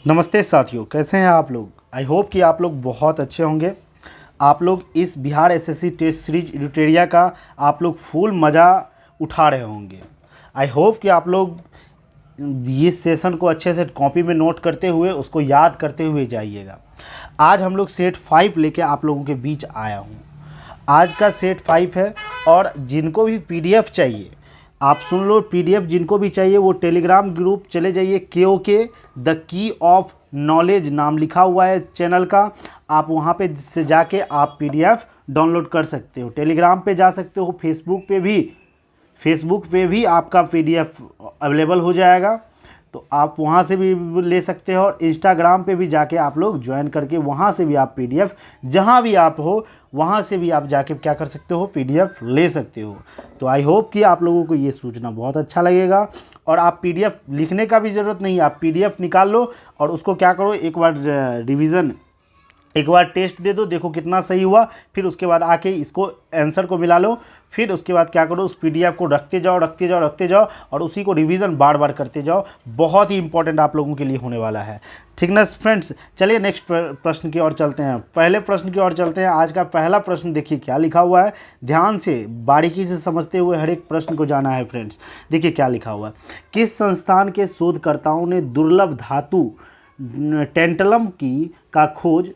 नमस्ते साथियों, कैसे हैं आप लोग। आई होप कि आप लोग बहुत अच्छे होंगे। आप लोग इस बिहार एसएससी टेस्ट सीरीज एडिटोरिया का आप लोग फुल मज़ा उठा रहे होंगे। आई होप कि आप लोग इस सेशन को अच्छे से कॉपी में नोट करते हुए उसको याद करते हुए जाइएगा। आज हम लोग सेट 5 लेके आप लोगों के बीच आया हूँ। आज का सेट 5 है और जिनको भी पीडीएफ चाहिए आप सुन लो। पीडीएफ जिनको भी चाहिए वो टेलीग्राम ग्रुप चले जाइए। के द की ऑफ नॉलेज नाम लिखा हुआ है चैनल का। आप वहाँ पे से जाके आप पीडीएफ डाउनलोड कर सकते हो। टेलीग्राम पे जा सकते हो। फेसबुक पे भी आपका पीडीएफ अवेलेबल हो जाएगा, तो आप वहाँ से भी ले सकते हो। और इंस्टाग्राम पे भी जाके आप लोग ज्वाइन करके वहाँ से भी आप पीडीएफ जहाँ भी आप हो वहाँ से भी आप जाके क्या कर सकते हो, पीडीएफ ले सकते हो। तो आई होप कि आप लोगों को ये सूचना बहुत अच्छा लगेगा। और आप पीडीएफ लिखने का भी ज़रूरत नहीं है, आप पीडीएफ निकाल लो और उसको क्या करो, एक बार रिवीजन, एक बार टेस्ट दे दो, देखो कितना सही हुआ। फिर उसके बाद आके इसको आंसर को मिला लो। फिर उसके बाद क्या करो, उस पीडीएफ को रखते जाओ और उसी को रिवीजन बार बार करते जाओ। बहुत ही इंपॉर्टेंट आप लोगों के लिए होने वाला है, ठीक ना फ्रेंड्स। चलिए नेक्स्ट प्रश्न की ओर चलते हैं। पहले प्रश्न की ओर चलते हैं। आज का पहला प्रश्न देखिए क्या लिखा हुआ है। ध्यान से बारीकी से समझते हुए हर एक प्रश्न को जाना है फ्रेंड्स। देखिए क्या लिखा हुआ है। किस संस्थान के शोधकर्ताओं ने दुर्लभ धातु टेंटलम की का खोज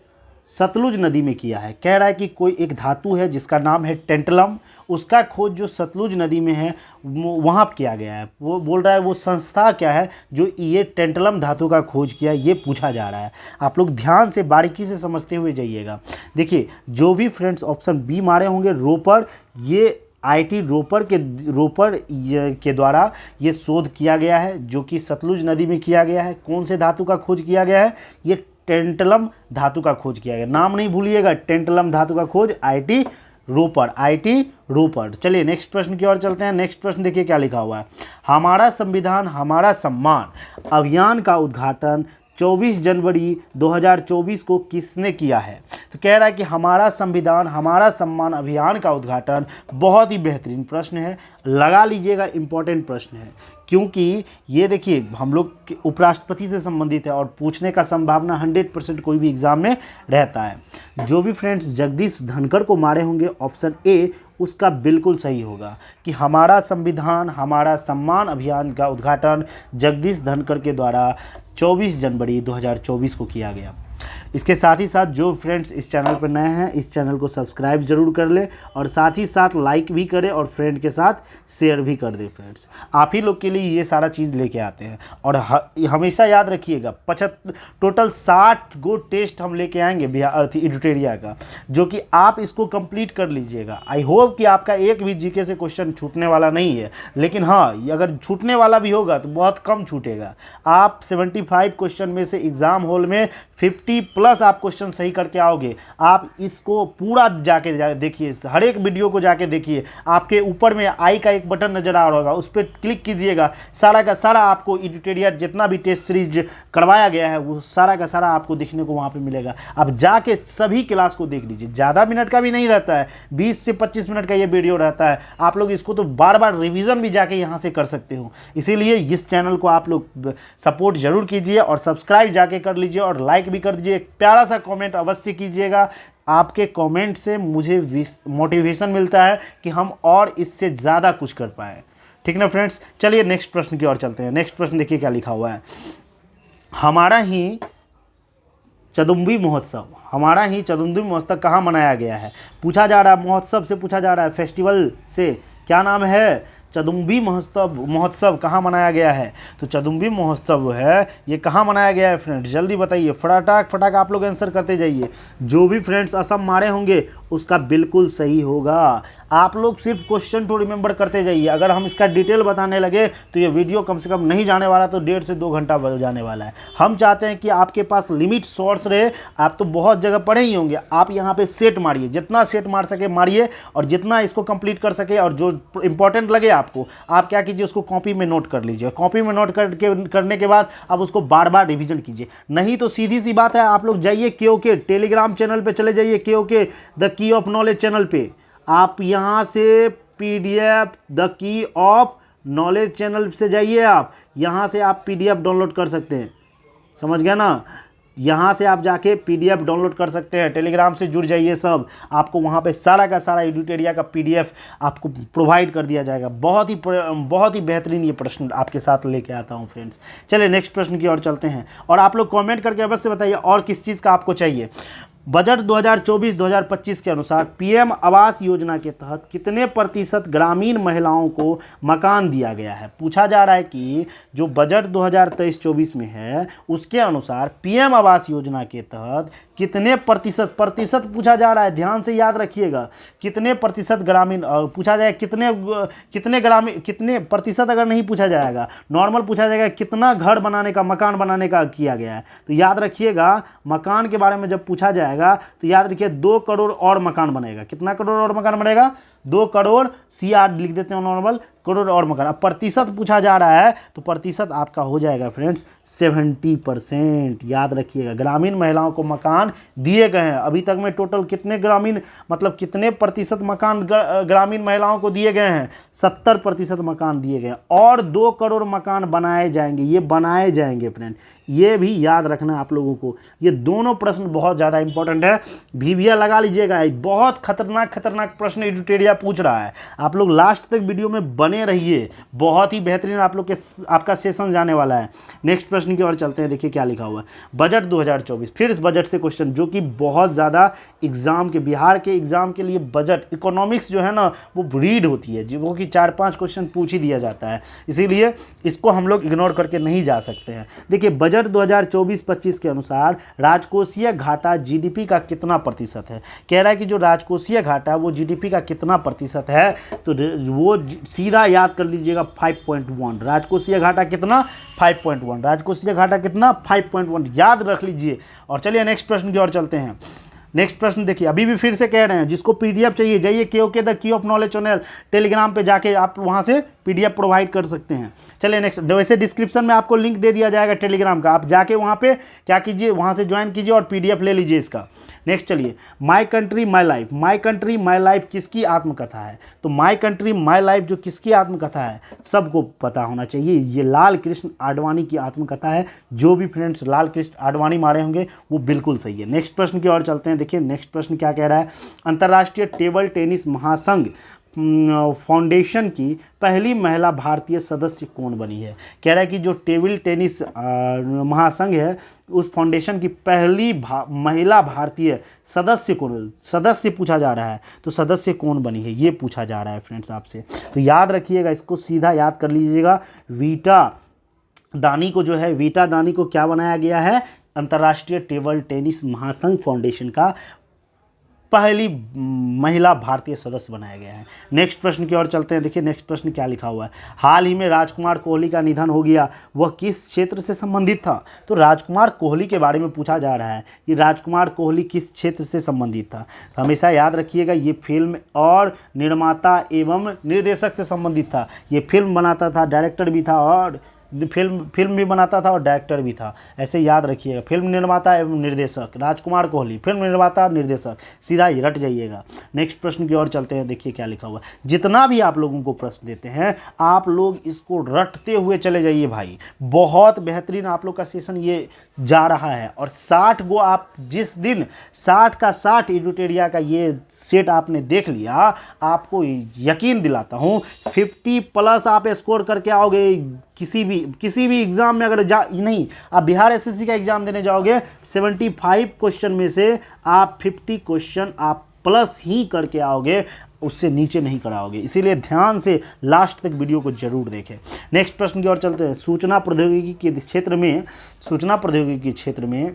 सतलुज नदी में किया है। कह रहा है कि कोई एक धातु है जिसका नाम है टेंटलम, उसका खोज जो सतलुज नदी में है वहाँ किया गया है। वो बोल रहा है वो संस्था क्या है जो ये टेंटलम धातु का खोज किया, ये पूछा जा रहा है। आप लोग ध्यान से बारीकी से समझते हुए जाइएगा। देखिए जो भी फ्रेंड्स ऑप्शन बी मारे होंगे रोपर, ये आईटी रोपर के द्वारा ये शोध किया गया है जो कि सतलुज नदी में किया गया है। कौन से धातु का खोज किया गया है, ये टेंटलम धातु का खोज किया गया। नाम नहीं भूलिएगा, टेंटलम धातु का खोज आईटी रोपर। चलिए नेक्स्ट प्रश्न की ओर चलते हैं। नेक्स्ट प्रश्न देखिए क्या लिखा हुआ है। हमारा संविधान हमारा सम्मान अभियान का उद्घाटन 24 जनवरी 2024 को किसने किया है। तो कह रहा है कि हमारा संविधान हमारा सम्मान अभियान का उद्घाटन, बहुत ही बेहतरीन प्रश्न है, लगा लीजिएगा, इंपॉर्टेंट प्रश्न है। क्योंकि ये देखिए हम लोग उपराष्ट्रपति से संबंधित है और पूछने का संभावना 100% कोई भी एग्जाम में रहता है। जो भी फ्रेंड्स जगदीश धनखड़ को मारे होंगे ऑप्शन ए उसका बिल्कुल सही होगा कि हमारा संविधान हमारा सम्मान अभियान का उद्घाटन जगदीश धनखड़ के द्वारा 24 जनवरी 2024 को किया गया। इसके साथ ही साथ जो फ्रेंड्स इस चैनल पर नए हैं इस चैनल को सब्सक्राइब जरूर कर लें और साथ ही साथ लाइक भी करें और फ्रेंड के साथ शेयर भी कर दें। फ्रेंड्स आप ही लोग के लिए ये सारा चीज़ लेके आते हैं। और हमेशा याद रखिएगा टोटल 60 गो टेस्ट हम लेके आएंगे बिहार एडिटोरिया का, जो कि आप इसको कंप्लीट कर लीजिएगा। आई होप कि आपका एक भी जीके से क्वेश्चन छूटने वाला नहीं है, लेकिन हाँ अगर छूटने वाला भी होगा तो बहुत कम छूटेगा। आप 75 क्वेश्चन में से एग्ज़ाम हॉल में 50+ आप क्वेश्चन सही करके आओगे। आप इसको पूरा जाके देखिए, हर एक वीडियो को जाके देखिए। आपके ऊपर में आई का एक बटन नजर आ रहा होगा, उस पर क्लिक कीजिएगा। सारा का सारा आपको एडिटोरिया जितना भी टेस्ट सीरीज करवाया गया है वो सारा का सारा आपको देखने को वहाँ पे मिलेगा। आप जाके सभी क्लास को देख लीजिए। ज़्यादा मिनट का भी नहीं रहता है, 20 से 25 मिनट का ये वीडियो रहता है। आप लोग इसको तो बार बार रिविज़न भी जाके यहाँ से कर सकते हो। इसीलिए इस चैनल को आप लोग सपोर्ट जरूर कीजिए और सब्सक्राइब जाके कर लीजिए और लाइक भी कर दीजिए। एक प्यारा सा कमेंट अवश्य कीजिएगा। आपके कमेंट से मुझे मोटिवेशन मिलता है कि हम और इससे ज़्यादा कुछ कर पाएँ, ठीक ना फ्रेंड्स। चलिए नेक्स्ट प्रश्न की ओर चलते हैं। नेक्स्ट प्रश्न देखिए क्या लिखा हुआ है। हमारा ही चदुम्बी महोत्सव कहाँ मनाया गया है। पूछा जा रहा है, महोत्सव से पूछा जा रहा है, फेस्टिवल से। क्या नाम है, चदुम्बी महोत्सव कहाँ मनाया गया है। तो चदुम्बी महोत्सव है ये कहाँ मनाया गया है फ्रेंड्स, जल्दी बताइए। फटाक आप लोग आंसर करते जाइए। जो भी फ्रेंड्स असम मारे होंगे उसका बिल्कुल सही होगा। आप लोग सिर्फ क्वेश्चन टू रिमेंबर करते जाइए। अगर हम इसका डिटेल बताने लगे तो ये वीडियो कम से कम नहीं जाने वाला, तो 1.5 से 2 घंटा जाने वाला है। हम चाहते हैं कि आपके पास लिमिट सोर्स रहे। आप तो बहुत जगह पढ़े ही होंगे, आप यहाँ पे सेट मारिए, जितना सेट मार सके मारिए और जितना इसको कंप्लीट कर सके। और जो इंपॉर्टेंट लगे आपको, आप क्या कीजिए उसको कॉपी में नोट कर लीजिए। कॉपी में नोट करने के बाद अब उसको बार बार रिवीजन कीजिए। नहीं तो सीधी सी बात है, आप लोग जाइए के टेलीग्राम चैनल पे चले जाइए, के the key of knowledge channel पे। आप यहाँ से PDF the key of knowledge channel से जाइए, आप यहाँ से आप पीडीएफ डाउनलोड कर सकते हैं। समझ गया ना। यहाँ से आप जाके पीडीएफ डाउनलोड कर सकते हैं, टेलीग्राम से जुड़ जाइए सब, आपको वहाँ पे सारा का सारा एडुटेरिया का पीडीएफ आपको प्रोवाइड कर दिया जाएगा। बहुत ही बेहतरीन ये प्रश्न आपके साथ लेके आता हूँ फ्रेंड्स। चलिए नेक्स्ट प्रश्न की ओर चलते हैं, और आप लोग कमेंट करके अवश्य बताइए और किस चीज़ का आपको चाहिए। बजट 2024-2025 के अनुसार पीएम आवास योजना के तहत कितने प्रतिशत ग्रामीण महिलाओं को मकान दिया गया है। पूछा जा रहा है कि जो बजट 2023-24 में है उसके अनुसार पीएम आवास योजना के तहत कितने प्रतिशत पूछा जा रहा है, ध्यान से याद रखिएगा। कितने प्रतिशत ग्रामीण पूछा जाए, कितने ग्रामीण, कितने प्रतिशत अगर नहीं पूछा जाएगा, नॉर्मल पूछा जाएगा कितना घर बनाने का, मकान बनाने का किया गया है। तो याद रखिएगा मकान के बारे में जब पूछा जाएगा तो याद रखिए 2 करोड़ और मकान बनेगा। कितना करोड़ और मकान बनेगा? 2 करोड़, CR लिख देते हैं नॉर्मल, करोड़ और मकान। अब प्रतिशत पूछा जा रहा है तो प्रतिशत आपका हो जाएगा फ्रेंड्स 70%। याद रखिएगा ग्रामीण महिलाओं को मकान दिए गए हैं। अभी तक में टोटल कितने ग्रामीण, मतलब कितने प्रतिशत मकान ग्रामीण महिलाओं को दिए गए हैं? 70% मकान दिए गए हैं, और 2 करोड़ मकान बनाए जाएंगे। ये बनाए जाएंगे फ्रेंड, ये भी याद रखना है आप लोगों को। ये दोनों प्रश्न बहुत ज़्यादा इंपॉर्टेंट है, भीविया लगा लीजिएगा। बहुत खतरनाक प्रश्न एडुटेरिया पूछ रहा है। आप लोग लास्ट तक वीडियो में बने रहिए, बहुत ही बेहतरीन आप लोग के आपका सेशन जाने वाला है। नेक्स्ट प्रश्न की ओर चलते हैं, देखिए क्या लिखा हुआ है। बजट 2024, फिर इस बजट से क्वेश्चन जो कि बहुत ज़्यादा एग्जाम के, बिहार के एग्जाम के लिए बजट इकोनॉमिक्स जो है ना वो रीड होती है, जो कि 4-5 क्वेश्चन पूछ ही दिया जाता है, इसीलिए इसको हम लोग इग्नोर करके नहीं जा सकते हैं। देखिए बजट 2024-25 के अनुसार राजकोषीय घाटा जीडीपी का कितना प्रतिशत है। कह रहा है कि जो राजकोषीय घाटा वो जीडीपी का कितना प्रतिशत है, तो वो सीधा याद कर लीजिएगा 5.1। राजकोषीय घाटा कितना? 5.1। राजकोषीय घाटा कितना? 5.1, याद रख लीजिए। और चलिए नेक्स्ट प्रश्न की ओर चलते हैं। नेक्स्ट प्रश्न देखिए, अभी भी फिर से कह रहे हैं जिसको पीडीएफ चाहिए जाइए KOK the key of knowledge channel Telegram पे जाके आप वहां से पीडीएफ प्रोवाइड कर सकते हैं। चलिए नेक्स्ट, वैसे डिस्क्रिप्शन में आपको लिंक दे दिया जाएगा टेलीग्राम का, आप जाके वहां पे क्या कीजिए, वहां से ज्वाइन कीजिए और पीडीएफ ले लीजिए इसका। नेक्स्ट चलिए, my country my life. My country my life किसकी आत्मकथा है? तो माई कंट्री माई लाइफ जो किसकी आत्मकथा है सबको पता होना चाहिए, ये लाल कृष्ण आडवाणी की आत्मकथा है। जो भी फ्रेंड्स लाल कृष्ण आडवाणी मारे होंगे वो बिल्कुल सही है। नेक्स्ट प्रश्न की ओर चलते हैं, देखिए नेक्स्ट प्रश्न क्या कह रहा है। अंतर्राष्ट्रीय टेबल टेनिस महासंघ फाउंडेशन की पहली महिला भारतीय सदस्य कौन बनी है? कह रहा है कि जो टेबल टेनिस महासंघ है उस फाउंडेशन की पहली महिला भारतीय सदस्य कौन, सदस्य पूछा जा रहा है, तो सदस्य कौन बनी है ये पूछा जा रहा है फ्रेंड्स आपसे। तो याद रखिएगा, इसको सीधा याद कर लीजिएगा। वीटा दानी को जो है, वीटा दानी को क्या बनाया गया है? अंतर्राष्ट्रीय टेबल टेनिस महासंघ फाउंडेशन का पहली महिला भारतीय सदस्य बनाया गया है। नेक्स्ट प्रश्न की ओर चलते हैं, देखिए नेक्स्ट प्रश्न क्या लिखा हुआ है। हाल ही में राजकुमार कोहली का निधन हो गया, वह किस क्षेत्र से संबंधित था? तो राजकुमार कोहली के बारे में पूछा जा रहा है कि राजकुमार कोहली किस क्षेत्र से संबंधित था। तो हमेशा याद रखिएगा ये फिल्म और निर्माता एवं निर्देशक से संबंधित था। ये फिल्म बनाता था, डायरेक्टर भी था, और फिल्म भी बनाता था और डायरेक्टर भी था। ऐसे याद रखिएगा, फिल्म निर्माता एवं निर्देशक राजकुमार कोहली, फिल्म निर्माता निर्देशक, सीधा ही रट जाइएगा। नेक्स्ट प्रश्न की ओर चलते हैं, देखिए क्या लिखा हुआ है। जितना भी आप लोगों को प्रश्न देते हैं आप लोग इसको रटते हुए चले जाइए भाई, बहुत बेहतरीन आप लोग का सेशन ये जा रहा है। और 60 गो आप जिस दिन 60 का 60 एडुटेरिया का ये सेट आपने देख लिया, आपको यकीन दिलाता हूँ 50+ आप स्कोर करके आओगे। किसी भी एग्ज़ाम में अगर नहीं, आप बिहार एसएससी का एग्ज़ाम देने जाओगे 75 क्वेश्चन में से आप 50 क्वेश्चन आप प्लस ही करके आओगे, उससे नीचे नहीं कराओगे। इसीलिए ध्यान से लास्ट तक वीडियो को जरूर देखें। नेक्स्ट प्रश्न की ओर चलते हैं। सूचना प्रौद्योगिकी के क्षेत्र में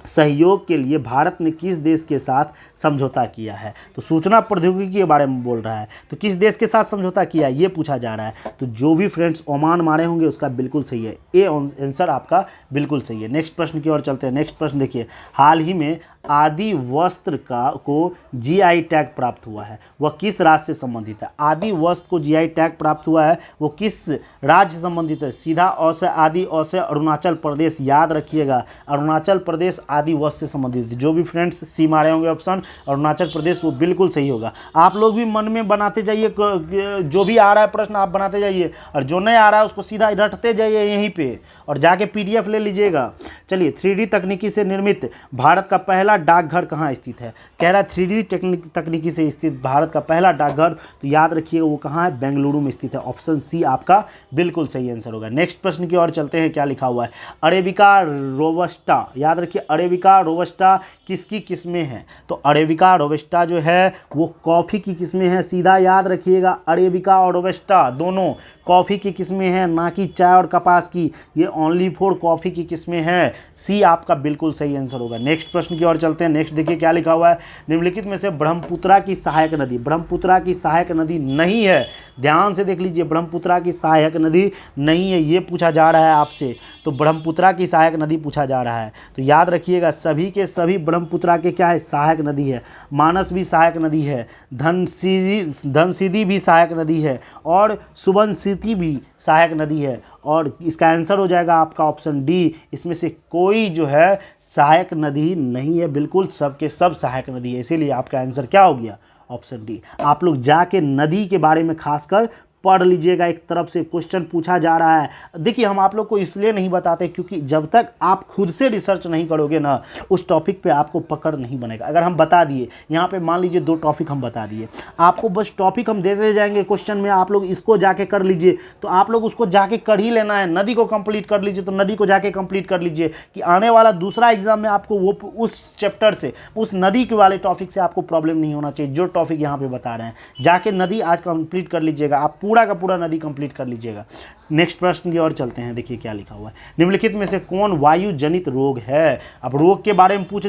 सहयोग के लिए भारत ने किस देश के साथ समझौता किया है? तो सूचना प्रौद्योगिकी के बारे में बोल रहा है, तो किस देश के साथ समझौता किया ये पूछा जा रहा है। तो जो भी फ्रेंड्स ओमान मारे होंगे उसका बिल्कुल सही है, ए आंसर आपका बिल्कुल सही है। नेक्स्ट प्रश्न की ओर चलते हैं। नेक्स्ट प्रश्न देखिए, हाल ही में आदि वस्त्र को जीआई टैग प्राप्त हुआ है, वह किस राज्य से संबंधित है? आदि वस्त्र को जीआई टैग प्राप्त हुआ है, वो किस राज्य से संबंधित है? सीधा औ से आदि, औ से अरुणाचल प्रदेश। याद रखिएगा, अरुणाचल प्रदेश प्रदेश आदि वस्त से संबंधित है। जो भी फ्रेंड्स सी मारे होंगे ऑप्शन अरुणाचल प्रदेश, वो बिल्कुल सही होगा। आप लोग भी मन में बनाते जाइए, जो भी आ रहा है प्रश्न आप बनाते जाइए, और जो नहीं आ रहा है उसको सीधा रटते जाइए यहीं पे, और जाके PDF ले लीजिएगा। चलिए, 3D तकनीकी से निर्मित भारत का पहला डाकघर कहाँ स्थित है? कह रहा है 3D तकनीकी से स्थित भारत का पहला डाकघर, तो याद रखिएगा वो कहाँ है? बेंगलुरु में स्थित है। ऑप्शन सी आपका बिल्कुल सही आंसर होगा। नेक्स्ट प्रश्न की ओर चलते हैं, क्या लिखा हुआ है? अरेबिका रोबस्टा, याद रखिए अरेबिका रोबस्टा किसकी किस्में हैं? तो अरेबिका रोबस्टा जो है वो कॉफ़ी की किस्में हैं। सीधा याद रखिएगा, अरेबिका और रोबस्टा दोनों कॉफ़ी की किस्में हैं, ना कि चाय और कपास की। ये ओनली फॉर कॉफ़ी की किस्में हैं। सी आपका बिल्कुल सही आंसर होगा। नेक्स्ट प्रश्न की ओर चलते हैं। नेक्स्ट देखिए क्या लिखा हुआ है? निम्नलिखित में से ब्रह्मपुत्रा की सहायक नदी, ब्रह्मपुत्रा की सहायक नदी नहीं है। ध्यान से देख लीजिए, ब्रह्मपुत्रा की सहायक नदी नहीं है, ये पूछा जा रहा है आपसे। तो ब्रह्मपुत्रा की सहायक नदी पूछा जा रहा है, तो याद रखिएगा सभी के सभी ब्रह्मपुत्रा के क्या है? सहायक नदी है। मानस भी सहायक नदी है, धनसिधि भी सहायक नदी है, और सुबनसिरी भी सहायक नदी है। और इसका आंसर हो जाएगा आपका ऑप्शन डी। इसमें से कोई जो है सहायक नदी नहीं है, बिल्कुल सबके सब सहायक नदी है। इसीलिए आपका आंसर क्या हो गया? Option D. आप लोग जाके नदी के बारे में खासकर पढ़ लीजिएगा, एक तरफ से क्वेश्चन पूछा जा रहा है। देखिए, हम आप लोग को इसलिए नहीं बताते क्योंकि जब तक आप खुद से रिसर्च नहीं करोगे ना, उस टॉपिक पे आपको पकड़ नहीं बनेगा। अगर हम बता दिए, यहाँ पे मान लीजिए 2 टॉपिक हम बता दिए, आपको बस टॉपिक हम देते जाएंगे क्वेश्चन में, आप लोग इसको जाके कर लीजिए, तो आप लोग उसको जाके कर ही लेना है। नदी को कंप्लीट कर लीजिए, तो नदी को जाके कंप्लीट कर लीजिए, कि आने वाला दूसरा एग्जाम में आपको वो उस चैप्टर से, उस नदी के वाले टॉपिक से आपको प्रॉब्लम नहीं होना चाहिए। जो टॉपिक यहाँ पे बता रहे हैं, जाके नदी आज कंप्लीट कर लीजिएगा, आप पूरा का पूरा नदी कंप्लीट कर लीजिएगा। नेक्स्ट प्रश्न की ओर चलते हैं। देखिए क्या लिखा हुआ है? निम्नलिखित में से कौन वायु जनित रोग है? अब रोग के बारे में पूछ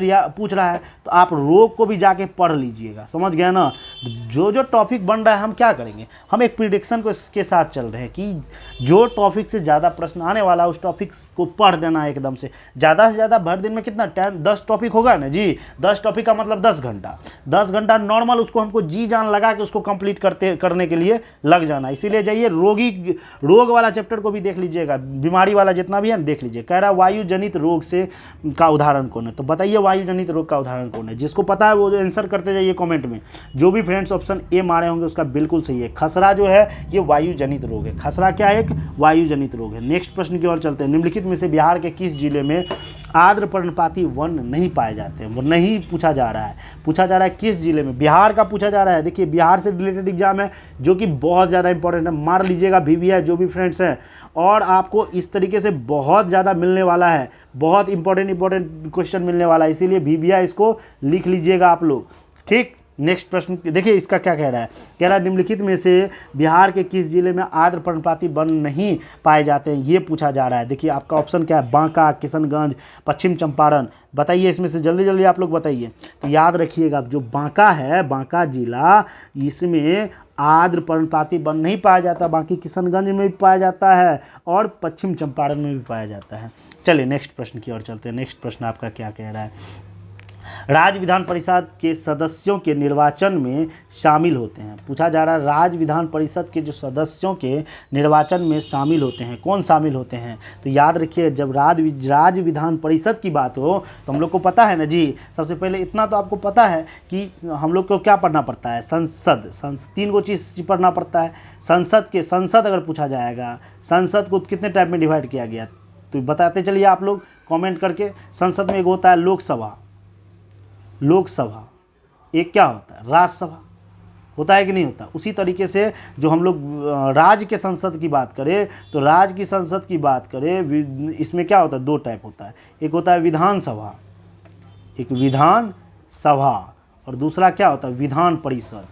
रहा है, तो आप रोग को भी जाके पढ़ लीजिएगा। समझ गए ना? जो टॉपिक बन रहा है, हम क्या करेंगे? हम एक प्रिडिक्शन को इसके साथ चल रहे हैं कि जो टॉपिक से ज़्यादा प्रश्न आने वाला है उस टॉपिक को पढ़ देना है एकदम से ज़्यादा भर दिन में कितना टाइम? 10 टॉपिक होगा ना जी। 10 टॉपिक का मतलब 10 घंटा। 10 घंटा नॉर्मल, उसको हमको जी जान लगा के उसको कंप्लीट करने के लिए लग जाना। इसीलिए जाइए रोग वाला चैप्टर को भी देख लीजिएगा, बीमारी वाला जितना भी है देख लीजिए। कह रहा है वायु जनित रोग से का उदाहरण कौन है? तो बताइए वायु जनित रोग का उदाहरण कौन है? जिसको पता है वो आंसर करते जाइए कमेंट में। जो भी फ्रेंड्स ऑप्शन ए मारे होंगे उसका बिल्कुल सही है। खसरा जो है ये वायु जनित रोग है। खसरा क्या है? एक वायु जनित रोग है। नेक्स्ट प्रश्न की ओर चलते हैं। निम्नलिखित में से बिहार के किस जिले में आर्द्र पर्णपाती वन नहीं पाए जाते हैं? वो नहीं पूछा जा रहा है, पूछा जा रहा है किस जिले में? बिहार का पूछा जा रहा है। देखिए, बिहार से रिलेटेड एग्जाम है जो कि बहुत ज़्यादा इंपॉर्टेंट है। मार लीजिएगा VVI जो भी फ्रेंड्स हैं, और आपको इस तरीके से बहुत ज़्यादा मिलने वाला है, बहुत इंपॉर्टेंट क्वेश्चन मिलने वाला है। इसीलिए VVI इसको लिख लीजिएगा आप लोग, ठीक। नेक्स्ट प्रश्न देखिए, इसका क्या कह रहा है? कह रहा है निम्नलिखित में से बिहार के किस जिले में आर्द्र पर्णपाती वन नहीं पाए जाते हैं? ये पूछा जा रहा है। देखिए, आपका ऑप्शन क्या है? बांका, किशनगंज, पश्चिम चंपारण। बताइए इसमें से जल्दी आप लोग बताइए। तो याद रखिएगा, जो बांका है, बांका जिला, इसमें आर्द्र पर्णपाती वन नहीं पाया जाता। बाकी किशनगंज में भी पाया जाता है और पश्चिम चंपारण में भी पाया जाता है। चलिए नेक्स्ट प्रश्न की ओर चलते हैं। नेक्स्ट प्रश्न आपका क्या कह रहा है? राज्य विधान परिषद के सदस्यों के निर्वाचन में शामिल होते हैं। पूछा जा रहा है राज्य विधान परिषद के जो सदस्यों के निर्वाचन में शामिल होते हैं, कौन शामिल होते हैं? तो याद रखिए, जब राज्य विधान परिषद की बात हो तो हम लोग को पता है ना जी। सबसे पहले इतना तो आपको पता है कि हम लोग को क्या पढ़ना पड़ता है? संसद 3 गो चीज़ पढ़ना पड़ता है। संसद अगर पूछा जाएगा, संसद को कितने टाइप में डिवाइड किया गया तो बताते चलिए आप लोग कमेंट करके। संसद में एक होता है लोकसभा, एक क्या होता है? राज्यसभा। होता है कि नहीं होता? उसी तरीके से जो हम लोग राज्य के संसद की बात करें, तो राज्य की संसद की बात करें, इसमें क्या होता है? 2 टाइप होता है। एक होता है विधानसभा, एक विधानसभा, और दूसरा क्या होता है? विधान परिषद।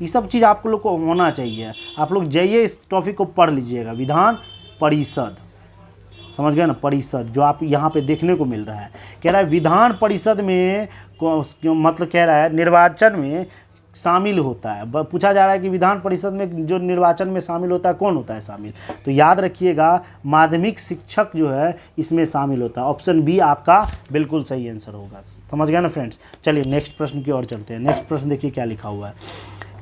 ये सब चीज़ आप लोग को होना चाहिए। आप लोग जाइए इस टॉपिक को पढ़ लीजिएगा। विधान परिषद, समझ गए ना? परिषद जो आप यहाँ पे देखने को मिल रहा है, कह रहा है विधान परिषद में मतलब कह रहा है निर्वाचन में शामिल होता है। पूछा जा रहा है कि विधान परिषद में जो निर्वाचन में शामिल होता है, कौन होता है शामिल? तो याद रखिएगा, माध्यमिक शिक्षक जो है इसमें शामिल होता है। ऑप्शन बी आपका बिल्कुल सही आंसर होगा। समझ गए ना फ्रेंड्स? चलिए नेक्स्ट प्रश्न की ओर चलते हैं। नेक्स्ट प्रश्न देखिए क्या लिखा हुआ है।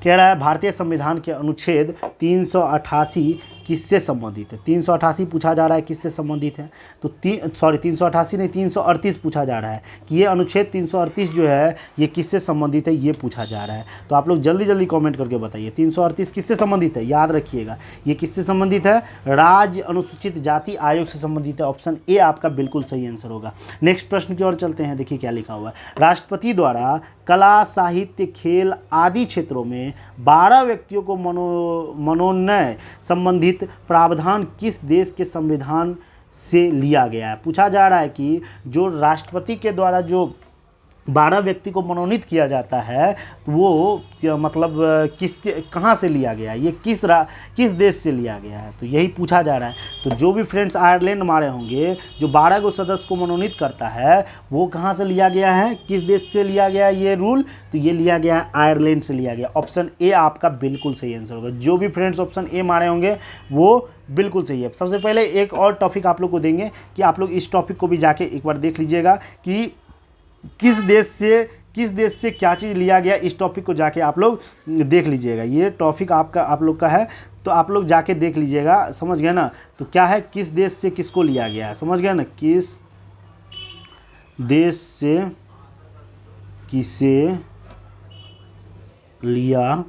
कह रहा है भारतीय संविधान के अनुच्छेद 388 किससे संबंधित है। 388 पूछा जा रहा है किससे संबंधित है, तो 388 नहीं 338 पूछा जा रहा है कि ये अनुच्छेद 338 जो है ये किससे संबंधित है, ये पूछा जा रहा है। तो आप लोग जल्दी जल्दी कमेंट करके बताइए 338 किससे संबंधित है। याद रखिएगा ये किससे संबंधित है, राज्य अनुसूचित जाति आयोग से संबंधित है। ऑप्शन ए आपका बिल्कुल सही आंसर होगा। नेक्स्ट प्रश्न की ओर चलते हैं, देखिए क्या लिखा हुआ है। राष्ट्रपति द्वारा कला, साहित्य, खेल आदि क्षेत्रों में 12 व्यक्तियों को मनोनयन संबंधित प्रावधान किस देश के संविधान से लिया गया है। पूछा जा रहा है कि जो राष्ट्रपति के द्वारा जो 12 व्यक्ति को मनोनीत किया जाता है वो मतलब कहाँ से लिया गया है, ये किस देश से लिया गया है, तो यही पूछा जा रहा है। तो जो भी फ्रेंड्स आयरलैंड मारे होंगे, जो 12 को सदस्य को मनोनीत करता है वो कहाँ से लिया गया है, किस देश से लिया गया है ये रूल, तो ये लिया गया है आयरलैंड से लिया गया। ऑप्शन ए आपका बिल्कुल सही आंसर होगा। जो भी फ्रेंड्स ऑप्शन ए मारे होंगे वो बिल्कुल सही है। सबसे पहले एक और टॉपिक आप लोग को देंगे कि आप लोग इस टॉपिक को भी जाके एक बार देख लीजिएगा कि किस देश से क्या चीज़ लिया गया। इस टॉपिक को जाके आप लोग देख लीजिएगा। ये टॉपिक आप लोग का है तो आप लोग जाके देख लीजिएगा, समझ गए ना। तो क्या है, किस देश से किसको लिया गया है, समझ गए ना, किस देश से किसे लिया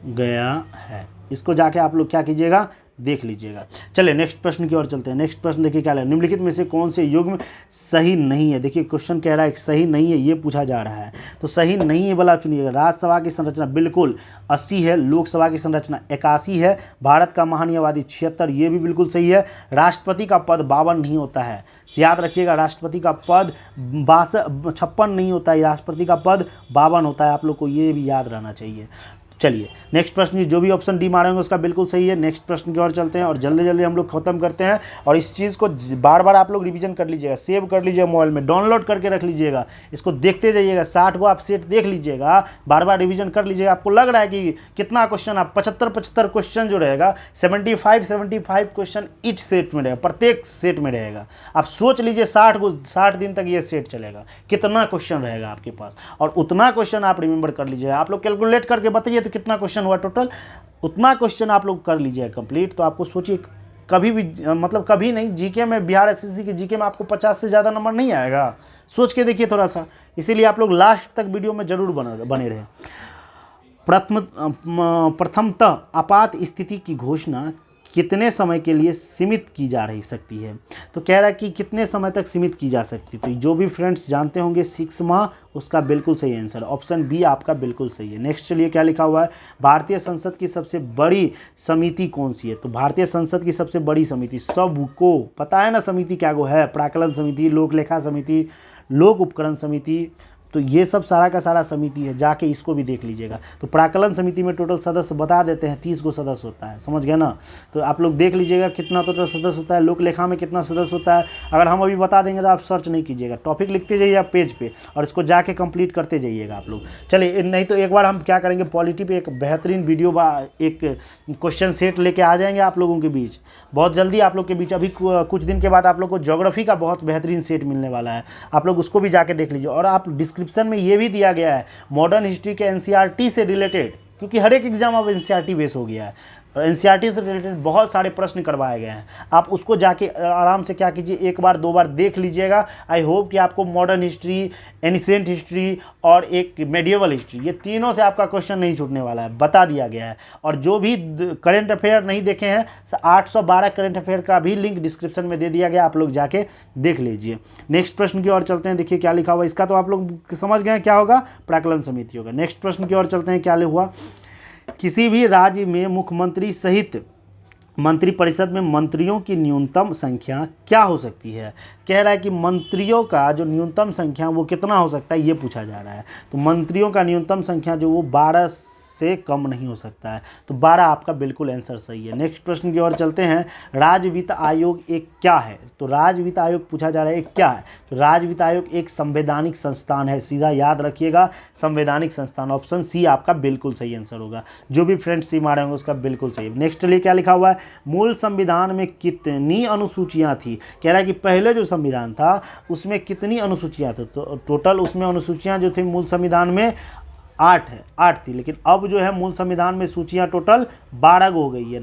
गया है, इसको जाके आप लोग क्या कीजिएगा, देख लीजिएगा। चलिए नेक्स्ट प्रश्न की ओर चलते हैं। नेक्स्ट प्रश्न देखिए क्या है, निम्नलिखित में से कौन से युग्म सही नहीं है। देखिए क्वेश्चन कह रहा है सही नहीं है, ये पूछा जा रहा है। तो सही नहीं है वाला चुनिएगा। राज्यसभा की संरचना बिल्कुल 80 है, लोकसभा की संरचना 81 है, भारत का महानी आबादी 76, ये भी बिल्कुल सही है। राष्ट्रपति का पद 52 नहीं होता है, याद रखिएगा। राष्ट्रपति का पद 56 नहीं होता है, राष्ट्रपति का पद 52 होता है। आप लोग को ये भी याद रहना चाहिए। चलिए नेक्स्ट प्रश्न, जो भी ऑप्शन डी मारेंगे उसका बिल्कुल सही है। नेक्स्ट प्रश्न की ओर चलते हैं और जल्दी जल्दी हम लोग खत्म करते हैं। और इस चीज़ को बार बार आप लोग रिवीजन कर लीजिएगा, सेव कर लीजिएगा, मोबाइल में डाउनलोड करके रख लीजिएगा, इसको देखते जाइएगा। 60 को आप सेट देख लीजिएगा, बार बार रिवीजन कर लीजिएगा। आपको लग रहा है कि कितना क्वेश्चन, आप 75 क्वेश्चन जो रहेगा 75 क्वेश्चन ईच सेट में रहेगा, प्रत्येक सेट में रहेगा। आप सोच लीजिए 60 दिन तक ये सेट चलेगा, कितना क्वेश्चन रहेगा आपके पास, और उतना क्वेश्चन आप रिमेंबर कर लीजिएगा। आप लोग कैलकुलेट करके बताइए तो कितना क्वेश्चन हुआ टोटल, उतना क्वेश्चन आप लोग कर लीजिए कंप्लीट। तो आपको सोचिए कभी भी मतलब कभी नहीं, जीके में, बिहार एसएससी के जीके में आपको 50 से ज़्यादा नंबर नहीं आएगा, सोच के देखिए थोड़ा सा। इसीलिए आप लोग लास्ट तक वीडियो में जरूर बने रहे। प्रथमतः आपात स्थिति की घोषणा कितने समय के लिए सीमित की जा रही सकती है। तो कह रहा है कि कितने समय तक सीमित की जा सकती है। तो जो भी फ्रेंड्स जानते होंगे 6 माह, उसका बिल्कुल सही आंसर ऑप्शन बी आपका बिल्कुल सही है। नेक्स्ट चलिए क्या लिखा हुआ है, भारतीय संसद की सबसे बड़ी समिति कौन सी है। तो भारतीय संसद की सबसे बड़ी समिति सबको पता है ना, समिति क्या वो है, प्राक्कलन समिति, लोक लेखा समिति, लोक उपकरण समिति, तो ये सब सारा का सारा समिति है, जाके इसको भी देख लीजिएगा। तो प्राक्कलन समिति में टोटल सदस्य बता देते हैं, 30 को सदस्य होता है, समझ गए ना। तो आप लोग देख लीजिएगा कितना टोटल सदस्य होता है, लोक लेखा में कितना सदस्य होता है। अगर हम अभी बता देंगे तो आप सर्च नहीं कीजिएगा, टॉपिक लिखते जाइए आप पेज पे और इसको जाके कंप्लीट करते जाइएगा आप लोग। चलिए नहीं तो एक बार हम क्या करेंगे, पॉलिटी पे एक बेहतरीन वीडियो एक क्वेश्चन सेट लेके आ जाएंगे आप लोगों के बीच बहुत जल्दी। आप लोग के बीच अभी कुछ दिन के बाद आप लोग को ज्योग्राफी का बहुत बेहतरीन सेट मिलने वाला है, आप लोग उसको भी जाके देख लीजिए। और आप डिस्क्रिप्शन में ये भी दिया गया है मॉडर्न हिस्ट्री के एनसीईआरटी से रिलेटेड, क्योंकि हर एक एग्जाम अब एनसीईआरटी बेस हो गया है, एनसीईआरटी से रिलेटेड बहुत सारे प्रश्न करवाए गए हैं। आप उसको जाके आराम से क्या कीजिए, एक बार 2 बार देख लीजिएगा। आई होप कि आपको मॉडर्न हिस्ट्री, एनिसेंट हिस्ट्री और एक मेडिएवल हिस्ट्री, ये तीनों से आपका क्वेश्चन नहीं छूटने वाला है, बता दिया गया है। और जो भी करंट अफेयर नहीं देखे हैं, 812 करंट अफेयर का भी लिंक डिस्क्रिप्शन में दे दिया गया, आप लोग जाके देख लीजिए। नेक्स्ट प्रश्न की ओर चलते हैं, देखिए क्या लिखा हुआ, इसका तो आप लोग समझ गए क्या होगा, प्राक्कलन समिति होगा। नेक्स्ट प्रश्न की ओर चलते हैं, क्या हुआ, किसी भी राज्य में मुख्यमंत्री सहित मंत्रिपरिषद में मंत्रियों की न्यूनतम संख्या क्या हो सकती है। कह रहा है कि मंत्रियों का जो न्यूनतम संख्या वो कितना हो सकता है, ये पूछा जा रहा है। तो मंत्रियों का न्यूनतम संख्या जो वो 12 से कम नहीं हो सकता है, तो 12 आपका बिल्कुल आंसर सही है। नेक्स्ट प्रश्न की ओर चलते हैं, राज्य वित्त आयोग एक क्या है। तो राज्य वित्त आयोग पूछा जा रहा है एक क्या है। तो राज्य वित्त आयोग एक संवैधानिक संस्थान है, सीधा याद रखिएगा, संवैधानिक संस्थान। ऑप्शन सी आपका बिल्कुल सही आंसर होगा। जो भी फ्रेंड्स सी मारेंगे उसका बिल्कुल सही। नेक्स्ट चलिए क्या लिखा हुआ है, मूल संविधान में कितनी अनुसूचियां थी। कह रहा है कि पहले जो संविधान था उसमें कितनी अनुसूचियां थी। तो टोटल उसमें अनुसूचियां जो थी मूल संविधान में 8 है, 8 थी, लेकिन अब जो है मूल संविधान में सूचियां टोटल 12 गो हो गई है।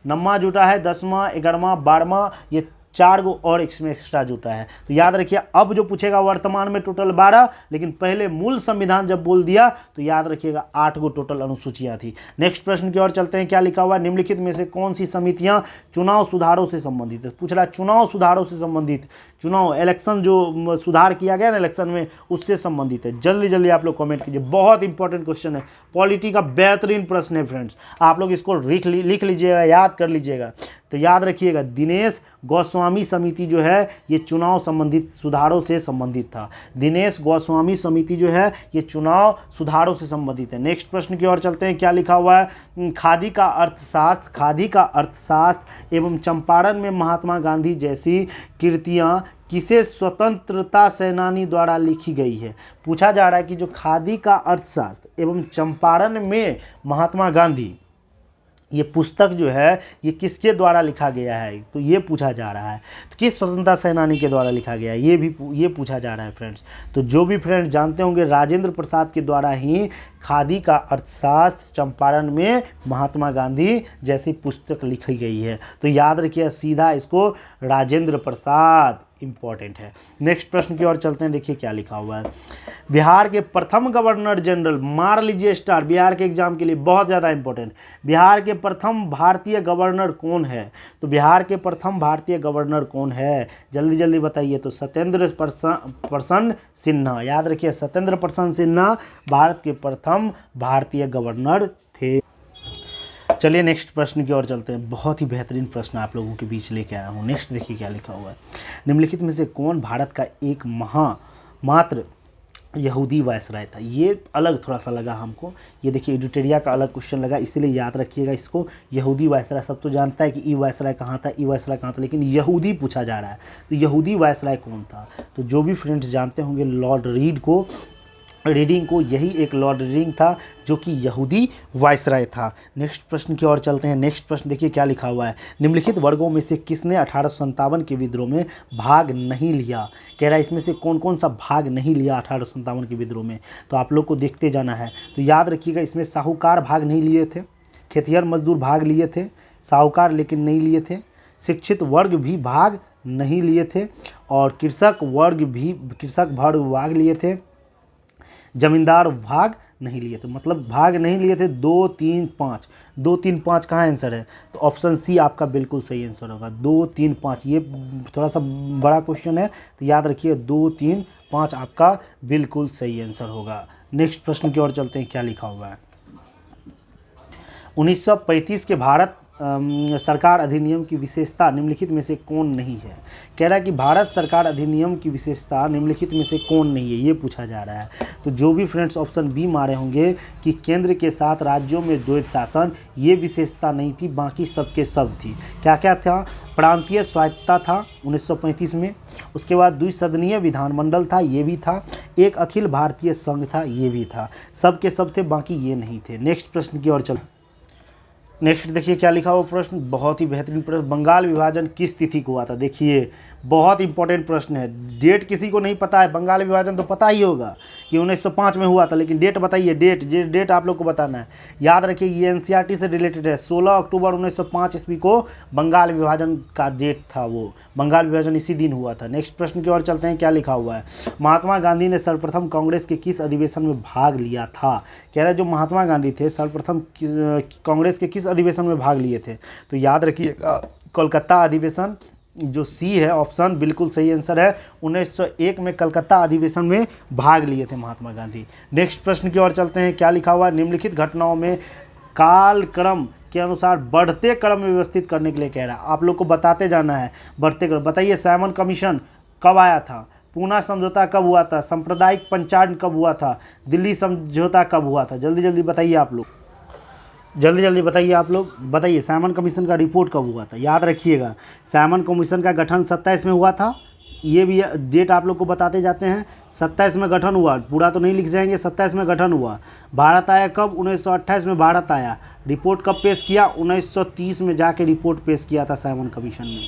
नम्मा जुटा है, 10वां, 11वां, 12वां, ये 4 गो और इसमें एक्स्ट्रा जुटा है। तो याद रखिए, अब जो पूछेगा वर्तमान में टोटल 12, लेकिन पहले मूल संविधान जब बोल दिया तो याद रखिएगा 8 गो टोटल अनुसूचियां थी। नेक्स्ट प्रश्न की ओर चलते हैं। क्या लिखा हुआ है? निम्नलिखित में से कौन सी समितियां चुनाव सुधारों से संबंधित है? पूछ रहा है चुनाव सुधारों से संबंधित, चुनाव इलेक्शन जो सुधार किया गया ना इलेक्शन में, उससे संबंधित है। जल्दी जल्दी आप लोग कमेंट कीजिए, बहुत इंपॉर्टेंट क्वेश्चन है, पॉलिटी का बेहतरीन प्रश्न है फ्रेंड्स। आप लोग इसको लिख लीजिएगा, याद कर लीजिएगा। तो याद रखिएगा, दिनेश गोस्वामी समिति जो है ये चुनाव संबंधित सुधारों से संबंधित था। दिनेश गोस्वामी समिति जो है ये चुनाव सुधारों से संबंधित है। नेक्स्ट प्रश्न की ओर चलते हैं। क्या लिखा हुआ है? खादी का अर्थशास्त्र एवं चंपारण में महात्मा गांधी जैसी कृतियां किसे स्वतंत्रता सेनानी द्वारा लिखी गई है? पूछा जा रहा है कि जो खादी का अर्थशास्त्र एवं चंपारण में महात्मा गांधी, ये पुस्तक जो है ये किसके द्वारा लिखा गया है? तो ये पूछा जा रहा है, तो किस स्वतंत्रता सेनानी के द्वारा लिखा गया है, ये पूछा जा रहा है फ्रेंड्स। तो जो भी फ्रेंड्स जानते होंगे, राजेंद्र प्रसाद के द्वारा ही खादी का अर्थशास्त्र चंपारण में महात्मा गांधी जैसी पुस्तक लिखी गई है। तो याद रखिए सीधा इसको, राजेंद्र प्रसाद इंपॉर्टेंट है। नेक्स्ट प्रश्न की ओर चलते हैं। देखिए क्या लिखा हुआ है। बिहार के प्रथम गवर्नर जनरल, मार लीजिए स्टार, बिहार के एग्जाम के लिए बहुत ज़्यादा इंपॉर्टेंट। बिहार के प्रथम भारतीय गवर्नर कौन है? तो बिहार के प्रथम भारतीय गवर्नर कौन है? जल्दी जल्दी बताइए। तो सत्येंद्र प्रसन्न सिन्हा, याद रखिए सत्येंद्र प्रसन्न सिन्हा भारत के प्रथम भारतीय गवर्नर थे। चलिए नेक्स्ट प्रश्न की ओर चलते हैं। बहुत ही बेहतरीन प्रश्न आप लोगों के बीच लेके आया हूँ। नेक्स्ट देखिए क्या लिखा हुआ है। निम्नलिखित में से कौन भारत का एक मात्र यहूदी वायसराय था? ये अलग थोड़ा सा लगा हमको, ये देखिए एडिटोरिया का अलग क्वेश्चन लगा, इसीलिए याद रखिएगा इसको। यहूदी वायसराय, सब तो जानता है कि ई वायसराय कहाँ था, ई वायसराय कहाँ था, लेकिन यहूदी पूछा जा रहा है। तो यहूदी वायसराय कौन था? तो जो भी फ्रेंड्स जानते होंगे, लॉर्ड रीडिंग को यही एक लॉर्ड रीडिंग था जो कि यहूदी वायसराय था। नेक्स्ट प्रश्न की ओर चलते हैं। नेक्स्ट प्रश्न देखिए क्या लिखा हुआ है। निम्नलिखित वर्गों में से किसने 1857 के विद्रोह में भाग नहीं लिया? कह रहा है इसमें से कौन कौन सा भाग नहीं लिया 1857 के विद्रोह में? तो आप लोग को देखते जाना है। तो याद रखिएगा, इसमें साहूकार भाग नहीं लिए थे, खेतिहर मजदूर भाग लिए थे, साहूकार लेकिन नहीं लिए थे, शिक्षित वर्ग भी भाग नहीं लिए थे, और कृषक वर्ग भाग लिए थे, जमींदार भाग नहीं लिए थे। मतलब भाग नहीं लिए थे 2, 3, 5। 2, 3, 5 कहाँ आंसर है? तो ऑप्शन सी आपका बिल्कुल सही आंसर होगा। 2, 3, 5, ये थोड़ा सा बड़ा क्वेश्चन है, तो याद रखिए 2, 3, 5 आपका बिल्कुल सही आंसर होगा। नेक्स्ट प्रश्न की ओर चलते हैं। क्या लिखा हुआ है? 1935 के भारत सरकार अधिनियम की विशेषता निम्नलिखित में से कौन नहीं है? कह रहा है कि भारत सरकार अधिनियम की विशेषता निम्नलिखित में से कौन नहीं है, ये पूछा जा रहा है। तो जो भी फ्रेंड्स ऑप्शन बी मारे होंगे कि केंद्र के साथ राज्यों में द्वैत शासन, ये विशेषता नहीं थी, बाकी सबके सब थी। क्या क्या था? प्रांतीय स्वायत्तता था 1935 में, उसके बाद द्विसदनीय विधानमंडल था, ये भी था, एक अखिल भारतीय संघ था, ये भी था। सब के सब थे, बाकी ये नहीं थे। नेक्स्ट प्रश्न की ओर चल। नेक्स्ट देखिए क्या लिखा हुआ प्रश्न, बहुत ही बेहतरीन प्रश्न। बंगाल विभाजन किस तिथि को हुआ था? देखिए बहुत इंपॉर्टेंट प्रश्न है। डेट किसी को नहीं पता है, बंगाल विभाजन तो पता ही होगा कि 1905 में हुआ था, लेकिन डेट बताइए। डेट आप लोग को बताना है। याद रखिए ये एनसीईआरटी से रिलेटेड है। 16 अक्टूबर 1905 ईस्वी को बंगाल विभाजन का डेट था, वो बंगाल विभाजन इसी दिन हुआ था। नेक्स्ट प्रश्न की ओर चलते हैं। क्या लिखा हुआ है? महात्मा गांधी ने सर्वप्रथम कांग्रेस के किस अधिवेशन में भाग लिया था? कह रहा है जो महात्मा गांधी थे सर्वप्रथम कांग्रेस के किस अधिवेशन में भाग लिए थे? तो याद रखिएगा कोलकाता अधिवेशन, जो सी है ऑप्शन बिल्कुल सही आंसर है। 1901 में कलकत्ता अधिवेशन में भाग लिए थे महात्मा गांधी। नेक्स्ट प्रश्न की ओर चलते हैं। क्या लिखा हुआ है? निम्नलिखित घटनाओं में कालक्रम के अनुसार बढ़ते क्रम में व्यवस्थित करने के लिए कह रहा है। आप लोग को बताते जाना है बढ़ते क्रम। बताइए साइमन कमीशन कब आया था? पूना समझौता कब हुआ था? सांप्रदायिक पंचायत कब हुआ था? दिल्ली समझौता कब हुआ था? जल्दी जल्दी बताइए आप लोग, जल्दी जल्दी बताइए आप लोग। बताइए साइमन कमीशन का रिपोर्ट कब हुआ था? याद रखिएगा साइमन कमीशन का गठन 27 में हुआ था। ये भी डेट आप लोग को बताते जाते हैं। 27 में गठन हुआ, पूरा तो नहीं लिख जाएंगे। 27 में गठन हुआ। भारत आया कब? 1928 में भारत आया। रिपोर्ट कब पेश किया? 1930 में जाके रिपोर्ट पेश किया था साइमन कमीशन ने।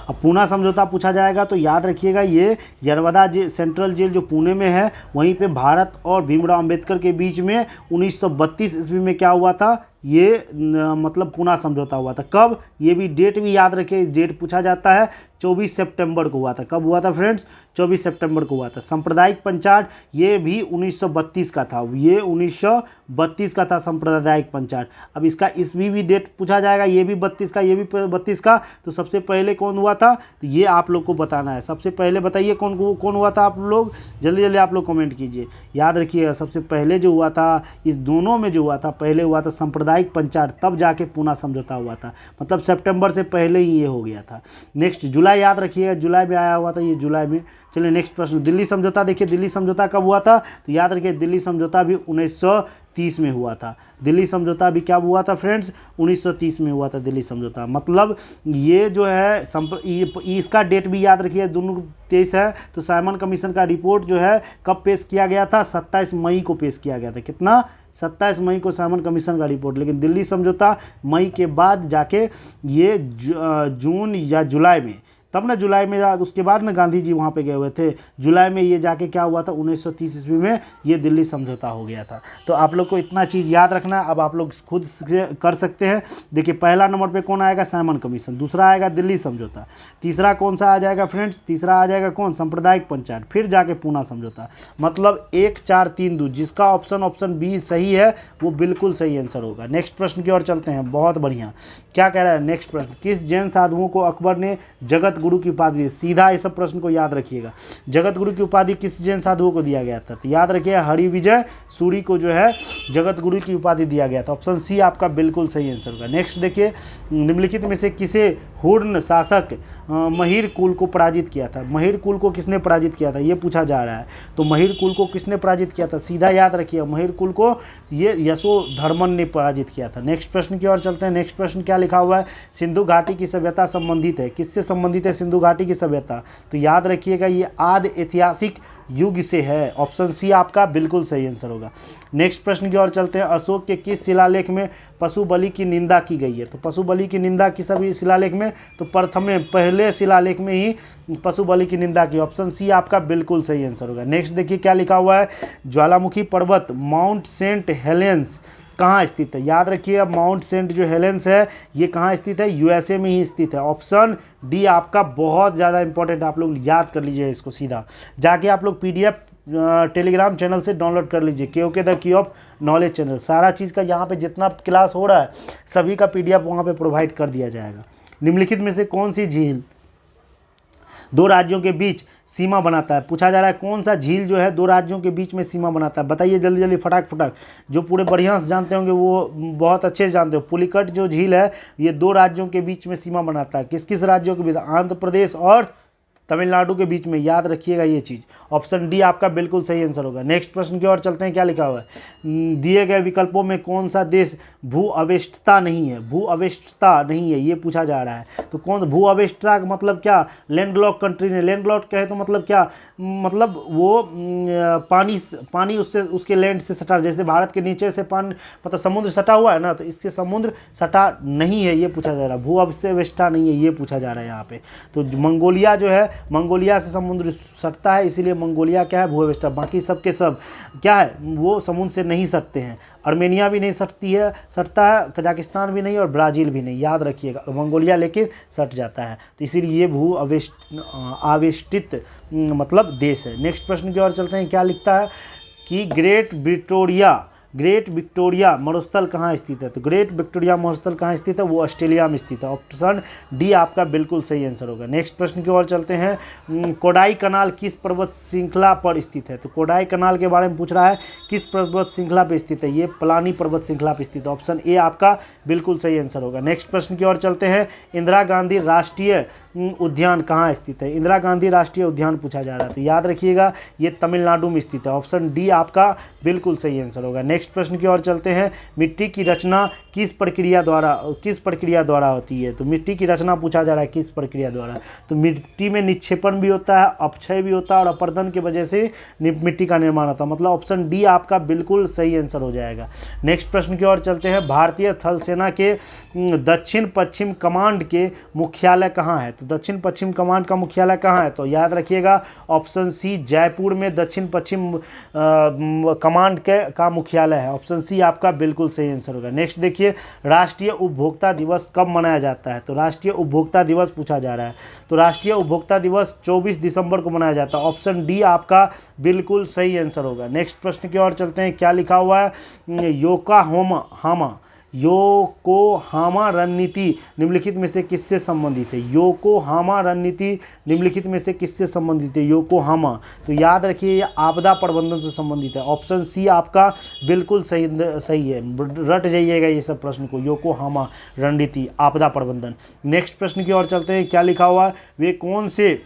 अब पूना समझौता पूछा जाएगा तो याद रखिएगा ये यरवदा सेंट्रल जेल जो पुणे में है वहीं पे भारत और भीमराव अंबेडकर के बीच में 1932 ईस्वी में क्या हुआ था, ये मतलब पूना समझौता हुआ था। कब, ये भी डेट भी याद रखिए, इस डेट पूछा जाता है 24 सितंबर को हुआ था। कब हुआ था फ्रेंड्स, 24 सितंबर को हुआ था। सांप्रदायिक पंचायत ये भी 1932 का था, ये 1932 का था सांप्रदायिक पंचायत। अब इसका ईस्वी भी डेट पूछा जाएगा, ये भी 32 का, ये भी 32 का। तो सबसे पहले कौन हुआ था, तो ये आप लोग को बताना है। सबसे पहले बताइए कौन हुआ था, आप लोग जल्दी जल्दी आप लोग कमेंट कीजिए। याद रखिएगा सबसे पहले जो हुआ था, इस दोनों में जो हुआ था, पहले हुआ था सांप्रदायिक पंचायत, तब जाके पूना समझौता हुआ था। मतलब सितंबर से पहले ही ये हो गया था। नेक्स्ट जुलाई याद रखिएगा, जुलाई में आया हुआ था ये, जुलाई में। चलिए नेक्स्ट प्रश्न, दिल्ली समझौता देखिए, दिल्ली समझौता कब हुआ था, तो याद रखिए दिल्ली समझौता भी 1930 में हुआ था। दिल्ली समझौता भी क्या हुआ था फ्रेंड्स, 1930 में हुआ था दिल्ली समझौता। मतलब ये जो है इसका डेट भी याद रखिए, दोनों 23 है। तो साइमन कमीशन का रिपोर्ट जो है कब पेश किया गया था, 27 मई को पेश किया गया था। कितना, 27 मई को साइमन कमीशन का रिपोर्ट। लेकिन दिल्ली समझौता मई के बाद जाके ये जून या जुलाई में, तब ना जुलाई में, उसके बाद ना गांधी जी वहाँ पे गए हुए थे, जुलाई में ये जाके क्या हुआ था, 1930 ईस्वी में ये दिल्ली समझौता हो गया था। तो आप लोग को इतना चीज़ याद रखना है। अब आप लोग खुद से कर सकते हैं। देखिए पहला नंबर पे कौन आएगा, साइमन कमीशन। दूसरा आएगा दिल्ली समझौता। तीसरा कौन सा आ जाएगा फ्रेंड्स, तीसरा आ जाएगा कौन, सांप्रदायिक पंचायत। फिर जाके पूना समझौता। मतलब 1 4 3 2, जिसका ऑप्शन बी सही है वो बिल्कुल सही आंसर होगा। नेक्स्ट प्रश्न की ओर चलते हैं। बहुत बढ़िया, क्या कह रहा है नेक्स्ट प्रश्न, किस जैन साधुओं को अकबर ने जगत गुरु की उपाधि दी। सीधा इस सब प्रश्न को याद रखिएगा। जगत गुरु की उपाधि किस जैन साधुओं को दिया गया था, तो याद रखिए हरिविजय सूरी को जो है जगत गुरु की उपाधि दिया गया था। ऑप्शन सी आपका बिल्कुल सही आंसर होगा। नेक्स्ट देखिए, निम्नलिखित में से किसे हुर्न शासक महिर कुल को पराजित किया था। महिर कुल को किसने पराजित किया था, ये पूछा जा रहा है। तो महिर कुल को किसने पराजित किया था, सीधा याद रखिए महिर कुल को ये यशोधर्मन ने पराजित किया था। नेक्स्ट प्रश्न की ओर चलते हैं। नेक्स्ट प्रश्न क्या लिखा हुआ है, सिंधु घाटी की सभ्यता संबंधित है, किससे संबंधित है सिंधु घाटी की सभ्यता, तो याद रखिएगा ये आदि ऐतिहासिक युग से है। ऑप्शन सी आपका बिल्कुल सही आंसर होगा। नेक्स्ट प्रश्न की ओर चलते हैं। अशोक के किस शिलालेख में पशु बलि की निंदा की गई है, तो पशु बलि की निंदा किस सभी शिलालेख में, तो पहले शिलालेख में ही पशु बलि की निंदा की। ऑप्शन सी आपका बिल्कुल सही आंसर होगा। नेक्स्ट देखिए क्या लिखा हुआ है, ज्वालामुखी पर्वत माउंट सेंट हेलेंस कहाँ स्थित है। याद रखिए अब माउंट सेंट जो हेलेंस है ये कहाँ स्थित है, यूएसए में ही स्थित है। ऑप्शन डी आपका बहुत ज़्यादा इंपॉर्टेंट, आप लोग याद कर लीजिए इसको। सीधा जाके आप लोग पीडीएफ टेलीग्राम चैनल से डाउनलोड कर लीजिए, के the key of knowledge channel. सारा चीज़ का यहाँ पे जितना क्लास हो रहा है सभी का पीडीएफ वहाँ पे प्रोवाइड कर दिया जाएगा। निम्नलिखित में से कौन सी झील दो राज्यों के बीच सीमा बनाता है, पूछा जा रहा है कौन सा झील जो है दो राज्यों के बीच में सीमा बनाता है। बताइए जल्दी जल्दी फटाक। जो पूरे बढ़िया से जानते होंगे वो बहुत अच्छे से जानते हो। पुलिकट जो झील है ये दो राज्यों के बीच में सीमा बनाता है। किस किस राज्यों के बीच, आंध्र प्रदेश और तमिलनाडु के बीच में। याद रखिएगा ये चीज़। ऑप्शन डी आपका बिल्कुल सही आंसर होगा। नेक्स्ट प्रश्न की ओर चलते हैं। क्या लिखा हुआ है, दिए गए विकल्पों में कौन सा देश भू अवेष्टता नहीं है, भू अवेष्टता नहीं है ये पूछा जा रहा है। तो कौन भू अवेष्टता का मतलब क्या, लैंडलॉक कंट्री ने, लैंडलॉक कहे तो मतलब क्या, मतलब वो पानी उससे उसके लैंड से सटा, जैसे भारत के नीचे से पानी मतलब समुद्र सटा हुआ है ना, तो इससे समुद्र सटा नहीं है ये पूछा जा रहा है। भू अवेष्टता नहीं है ये पूछा जा रहा है यहाँ पे। तो मंगोलिया जो है, मंगोलिया से समुद्र सटता है इसीलिए मंगोलिया क्या है, भू अवेष्टा। बाकी सब के सब क्या है, वो समुद्र से नहीं सटते हैं। अर्मेनिया भी नहीं सटता है, कजाकिस्तान भी नहीं और ब्राज़ील भी नहीं। याद रखिएगा मंगोलिया लेकिन सट जाता है, तो इसीलिए ये भू आवेष्टित मतलब देश है। नेक्स्ट प्रश्न की ओर चलते हैं। क्या लिखता है कि ग्रेट विक्टोरिया मरुस्थल कहाँ स्थित है, तो ग्रेट विक्टोरिया मरुस्थल कहाँ स्थित है, वो ऑस्ट्रेलिया में स्थित है। ऑप्शन डी आपका बिल्कुल सही आंसर होगा। नेक्स्ट प्रश्न की ओर चलते हैं। कोडाई कनाल किस पर्वत श्रृंखला पर स्थित है, तो कोडाई कनाल के बारे में पूछ रहा है, किस पर्वत श्रृंखला पर स्थित है, ये पलानी पर्वत श्रृंखला पर स्थित है। ऑप्शन ए आपका बिल्कुल सही आंसर होगा। नेक्स्ट प्रश्न की ओर चलते हैं। इंदिरा गांधी राष्ट्रीय उद्यान कहाँ स्थित है, इंदिरा गांधी राष्ट्रीय उद्यान पूछा जा रहा है, तो याद रखिएगा ये तमिलनाडु में स्थित है। ऑप्शन डी आपका बिल्कुल सही आंसर होगा। नेक्स्ट प्रश्न की ओर चलते हैं। मिट्टी की रचना किस प्रक्रिया द्वारा होती है, तो मिट्टी की रचना पूछा जा रहा है किस प्रक्रिया द्वारा, तो मिट्टी में निक्षेपण भी होता है, अपक्षय भी होता है और अपर्दन की वजह से मिट्टी का निर्माण होता है। मतलब ऑप्शन डी आपका बिल्कुल सही आंसर हो जाएगा। नेक्स्ट प्रश्न की ओर चलते हैं। भारतीय थल सेना के दक्षिण पश्चिम कमांड के मुख्यालय कहाँ है, तो तो दक्षिण पश्चिम कमान का मुख्यालय कहाँ है? तो याद रखिएगा ऑप्शन सी जयपुर में दक्षिण पश्चिम कमांड का मुख्यालय है। ऑप्शन सी आपका बिल्कुल सही आंसर होगा। नेक्स्ट देखिए, राष्ट्रीय उपभोक्ता दिवस कब मनाया जाता है? तो राष्ट्रीय उपभोक्ता दिवस पूछा जा रहा है, तो राष्ट्रीय उपभोक्ता दिवस 24 दिसंबर को मनाया जाता है। ऑप्शन डी आपका बिल्कुल सही आंसर होगा। नेक्स्ट प्रश्न की ओर चलते हैं, क्या लिखा हुआ है? योकोहामा रणनीति निम्नलिखित में से किससे संबंधित है? योकोहामा रणनीति निम्नलिखित में से किससे संबंधित है? योकोहामा, तो याद रखिए ये आपदा प्रबंधन से संबंधित है। ऑप्शन सी आपका बिल्कुल सही है, रट जाइएगा ये सब प्रश्न को, योकोहामा रणनीति आपदा प्रबंधन। नेक्स्ट प्रश्न की ओर चलते हैं, क्या लिखा हुआ है? वे कौन से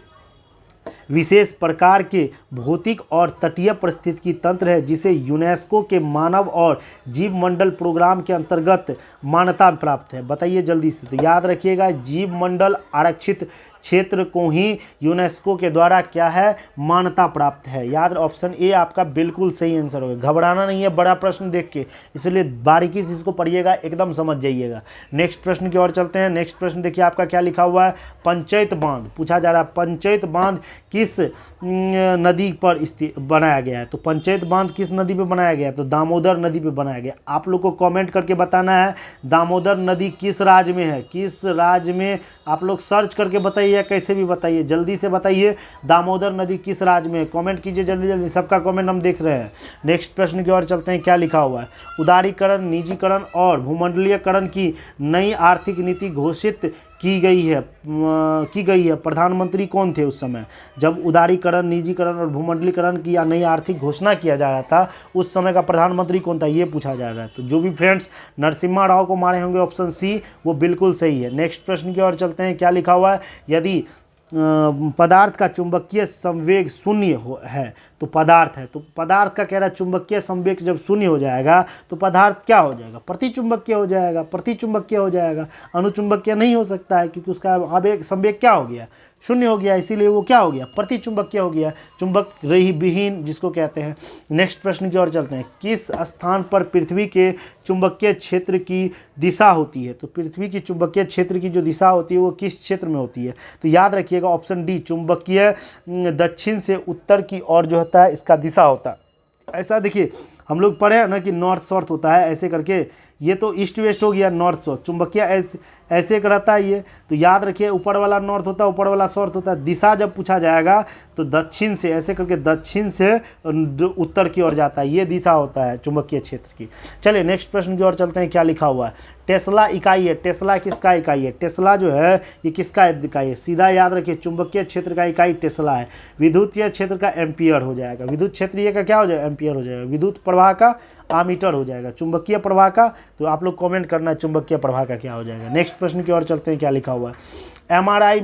विशेष प्रकार के भौतिक और तटीय पारिस्थितिकी तंत्र है जिसे यूनेस्को के मानव और जीव मंडल प्रोग्राम के अंतर्गत मान्यता प्राप्त है? बताइए जल्दी से। तो याद रखिएगा जीव मंडल आरक्षित क्षेत्र को ही यूनेस्को के द्वारा क्या है? मान्यता प्राप्त है। याद, ऑप्शन ए आपका बिल्कुल सही आंसर होगा। घबराना नहीं है बड़ा प्रश्न देख के, इसलिए बारीकी से इसको पढ़िएगा, एकदम समझ जाइएगा। नेक्स्ट प्रश्न की ओर चलते हैं। नेक्स्ट प्रश्न देखिए आपका क्या लिखा हुआ है? पंचायत बांध पूछा जा रहा है। पंचायत बांध किस नदी पर बनाया गया है? तो पंचायत बांध किस नदी पे बनाया गया है? तो दामोदर नदी पे बनाया गया। आप लोग को कमेंट करके बताना है दामोदर नदी किस राज्य में है, किस राज्य में, आप लोग सर्च करके बताइए, कैसे भी बताइए, जल्दी से बताइए दामोदर नदी किस राज्य में है। कमेंट कीजिए जल्दी जल्दी, सबका कमेंट हम देख रहे हैं। नेक्स्ट प्रश्न की ओर चलते हैं, क्या लिखा हुआ है? उदारीकरण, निजीकरण और भूमंडलीयकरण की नई आर्थिक नीति घोषित की गई है। प्रधानमंत्री कौन थे उस समय जब उदारीकरण, निजीकरण और भूमंडलीकरण की या नई आर्थिक घोषणा किया जा रहा था? उस समय का प्रधानमंत्री कौन था, ये पूछा जा रहा है। तो जो भी फ्रेंड्स नरसिम्हा राव को मारे होंगे ऑप्शन सी वो बिल्कुल सही है। नेक्स्ट प्रश्न की ओर चलते हैं, क्या लिखा हुआ है? यदि पदार्थ का चुंबकीय संवेग शून्य है तो पदार्थ है, तो पदार्थ का कह रहा है चुंबकीय संवेग जब शून्य हो जाएगा तो पदार्थ क्या हो जाएगा? प्रतिचुंबकीय हो जाएगा, प्रतिचुंबकीय हो जाएगा, अनुचुंबकीय नहीं हो सकता है क्योंकि उसका आवेग संवेग क्या हो गया? शून्य हो गया, इसीलिए वो क्या हो गया? प्रतिचुंबकीय हो गया, चुंबक रही विहीन जिसको कहते हैं। नेक्स्ट प्रश्न की ओर चलते हैं, किस स्थान पर पृथ्वी के चुंबकीय क्षेत्र की दिशा होती है? तो पृथ्वी की चुंबकीय क्षेत्र की जो दिशा होती है वो किस क्षेत्र में होती है? तो याद रखिएगा ऑप्शन डी चुंबकीय दक्षिण से उत्तर की ओर जो होता है इसका दिशा होता है। ऐसा देखिए हम लोग पढ़े हैं ना कि नॉर्थ साउथ होता है ऐसे करके, ये तो ईस्ट वेस्ट हो गया, नॉर्थ साउथ। चुंबकीय ऐसे एक रहता है ये, तो याद रखिए ऊपर वाला नॉर्थ होता है, ऊपर वाला साउथ होता है। दिशा जब पूछा जाएगा तो दक्षिण से ऐसे करके दक्षिण से उत्तर की ओर जाता है, ये दिशा होता है चुंबकीय क्षेत्र की। चलिए नेक्स्ट प्रश्न की ओर चलते हैं, क्या लिखा हुआ है? टेस्ला इकाई है। टेस्ला किसका इकाई है? टेस्ला जो है ये किसका इकाई है? सीधा याद रखिए चुंबकीय क्षेत्र का इकाई टेस्ला है। विद्युतीय क्षेत्र का एम्पियर हो जाएगा, विद्युत क्षेत्रीय का क्या हो जाएगा? एम्पियर हो जाएगा। विद्युत प्रवाह का आमीटर हो जाएगा। चुंबकीय प्रवाह का, तो आप लोग कमेंट करना है चुंबकीय प्रवाह का क्या हो जाएगा। नेक्स्ट प्रश्न की ओर चलते हैं, क्या लिखा हुआ है? एमआरआई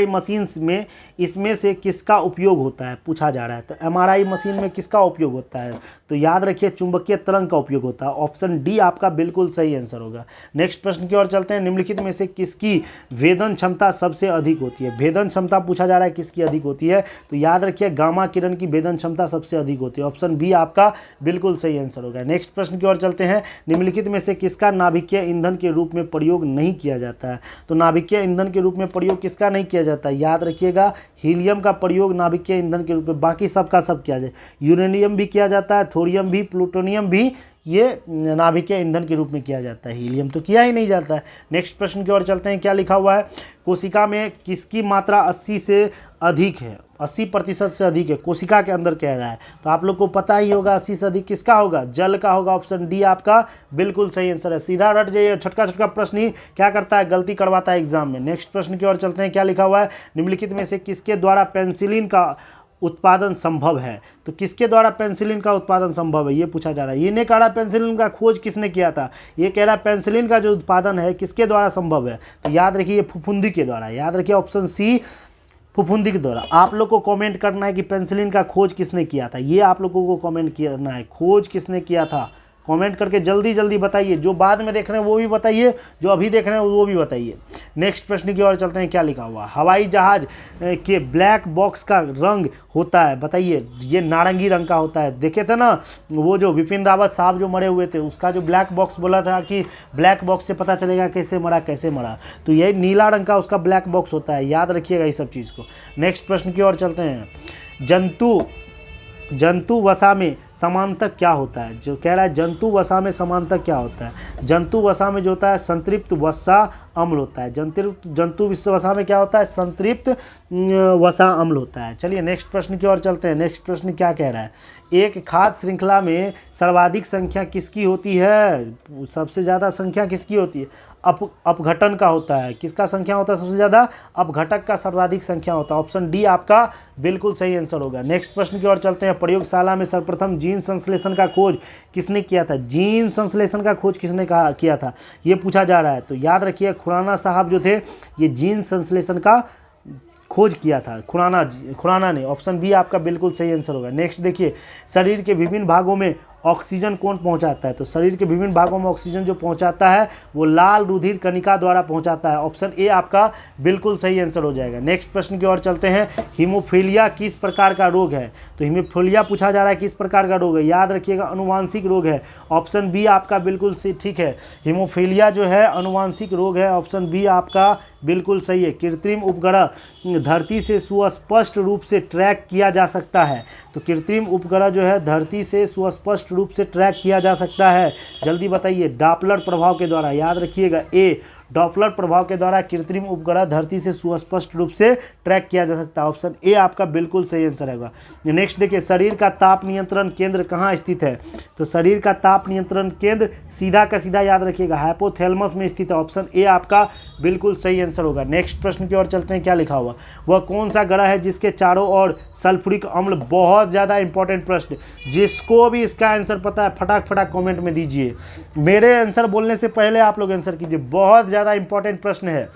मशीन में इसमें से किसका उपयोग होता है पूछा जा रहा है। तो एमआरआई मशीन में किसका उपयोग होता है? तो याद रखिए चुंबकीय तरंग का उपयोग होता है। ऑप्शन डी आपका बिल्कुल सही आंसर होगा। नेक्स्ट प्रश्न की ओर चलते हैं, निम्नलिखित में से किसकी भेदन क्षमता सबसे अधिक होती है? भेदन क्षमता पूछा जा रहा है किसकी अधिक होती है? तो याद रखिए गामा किरण की भेदन क्षमता सबसे अधिक होती है। ऑप्शन बी आपका बिल्कुल सही आंसर होगा। नेक्स्ट प्रश्न की ओर चलते हैं, निम्नलिखित में से किसका नाभिकीय ईंधन के रूप में प्रयोग नहीं किया जाता है? तो नाभिकीय ईंधन के रूप में प्रयोग किसका नहीं किया जाता है? याद रखिएगा हीलियम का प्रयोग नाभिकीय ईंधन के रूप में, बाकी सबका सब किया जाए। यूरेनियम भी किया जाता है, थोरियम भी, प्लूटोनियम भी, ये नाभिकीय ईंधन के रूप में किया जाता है। हीलियम तो किया ही नहीं जाता है। नेक्स्ट प्रश्न की ओर चलते हैं, क्या लिखा हुआ है? कोशिका में किसकी मात्रा 80 से अधिक है? 80% से अधिक है कोशिका के अंदर कह रहा है। तो आप लोग को पता ही होगा 80 से अधिक किसका होगा? जल का होगा। ऑप्शन डी आपका बिल्कुल सही आंसर है। सीधा रट जाइए, छोटका छोटका प्रश्न ही क्या करता है? गलती करवाता है एग्जाम में। नेक्स्ट प्रश्न की ओर चलते हैं, क्या लिखा हुआ है? निम्नलिखित में से किसके द्वारा पेंसिलिन का उत्पादन संभव है? तो किसके द्वारा पेंसिलिन का उत्पादन संभव है ये पूछा जा रहा है। ये नहीं कह रहा पेंसिलिन का खोज किसने किया था, ये कह रहा है पेंसिलिन का जो उत्पादन है किसके द्वारा संभव है? तो याद रखिए फफूंदी के द्वारा। याद रखिए ऑप्शन सी फफूंदी के द्वारा। आप लोग को कमेंट करना है कि पेंसिलिन का खोज किसने किया था, ये आप लोगों को कमेंट करना है। खोज किसने किया था? कमेंट करके जल्दी जल्दी बताइए, जो बाद में देख रहे हैं वो भी बताइए, जो अभी देख रहे हैं वो भी बताइए। नेक्स्ट प्रश्न की ओर चलते हैं, क्या लिखा हुआ, हवाई जहाज के ब्लैक बॉक्स का रंग होता है, बताइए। ये नारंगी रंग का होता है। देखे थे ना वो जो विपिन रावत साहब जो मरे हुए थे, उसका जो ब्लैक बॉक्स बोला था कि ब्लैक बॉक्स से पता चलेगा कैसे मरा कैसे मरा, तो यही नीला रंग का उसका ब्लैक बॉक्स होता है, याद रखिएगा इस सब चीज़ को। नेक्स्ट प्रश्न की ओर चलते हैं, जंतु वसा में समानतक क्या होता है, जो कह रहा है जंतु वसा में समानतक क्या होता है। जंतु वसा में जो होता है संतृप्त वसा अम्ल होता है। जंतु वसा में क्या होता है, संतृप्त वसा अम्ल होता है। चलिए नेक्स्ट प्रश्न की ओर चलते हैं। नेक्स्ट प्रश्न क्या कह रहा है, एक खाद्य श्रृंखला में सर्वाधिक संख्या किसकी होती है, सबसे ज़्यादा संख्या किसकी होती है, अपघटन का होता है। किसका संख्या होता है सबसे ज़्यादा, अपघटक का सर्वाधिक संख्या होता है। ऑप्शन डी आपका बिल्कुल सही आंसर होगा। नेक्स्ट प्रश्न की ओर चलते हैं, प्रयोगशाला में सर्वप्रथम जीन संश्लेषण का खोज किसने किया था, जीन संश्लेषण का खोज किसने किया था, ये पूछा जा रहा है। तो याद रखिए खुराना साहब जो थे ये जीन संश्लेषण का खोज किया था, खुराना ने। ऑप्शन बी आपका बिल्कुल सही आंसर होगा। नेक्स्ट देखिए, शरीर के विभिन्न भागों में ऑक्सीजन कौन पहुंचाता है, तो शरीर के विभिन्न भागों में ऑक्सीजन जो पहुंचाता है वो लाल रुधिर कणिका द्वारा पहुंचाता है। ऑप्शन ए आपका बिल्कुल सही आंसर हो जाएगा। नेक्स्ट प्रश्न की ओर चलते हैं, हीमोफीलिया किस प्रकार का रोग है, तो हीमोफीलिया पूछा जा रहा है किस प्रकार का रोग है, याद रखिएगा अनुवांशिक रोग है। ऑप्शन बी आपका बिल्कुल ठीक है, हीमोफीलिया जो है अनुवांशिक रोग है। ऑप्शन बी आपका बिल्कुल सही है। कृत्रिम उपग्रह धरती से सुस्पष्ट रूप से ट्रैक किया जा सकता है, तो कृत्रिम उपग्रह जो है धरती से सुस्पष्ट रूप से ट्रैक किया जा सकता है, जल्दी बताइए। डॉपलर प्रभाव के द्वारा, याद रखिएगा ए, डॉपलर प्रभाव के द्वारा कृत्रिम उपग्रह धरती से सुस्पष्ट रूप से ट्रैक किया जा सकता है। ऑप्शन ए आपका बिल्कुल सही आंसर होगा। नेक्स्ट देखिए, शरीर का ताप नियंत्रण केंद्र कहाँ स्थित है, तो शरीर का ताप नियंत्रण केंद्र सीधा का सीधा याद रखिएगा हाइपोथैलेमस में स्थित है। ऑप्शन ए आपका बिल्कुल सही आंसर होगा। नेक्स्ट प्रश्न की ओर चलते हैं, क्या लिखा हुआ, वह कौन सा ग्रह है जिसके चारों ओर सल्फ्यूरिक अम्ल, बहुत ज़्यादा इंपॉर्टेंट प्रश्न, जिसको भी इसका आंसर पता है फटाक कमेंट में दीजिए। मेरे आंसर बोलने से पहले आप लोग आंसर कीजिए, बहुत ज़्यादा इंपॉर्टेंट प्रश्न है।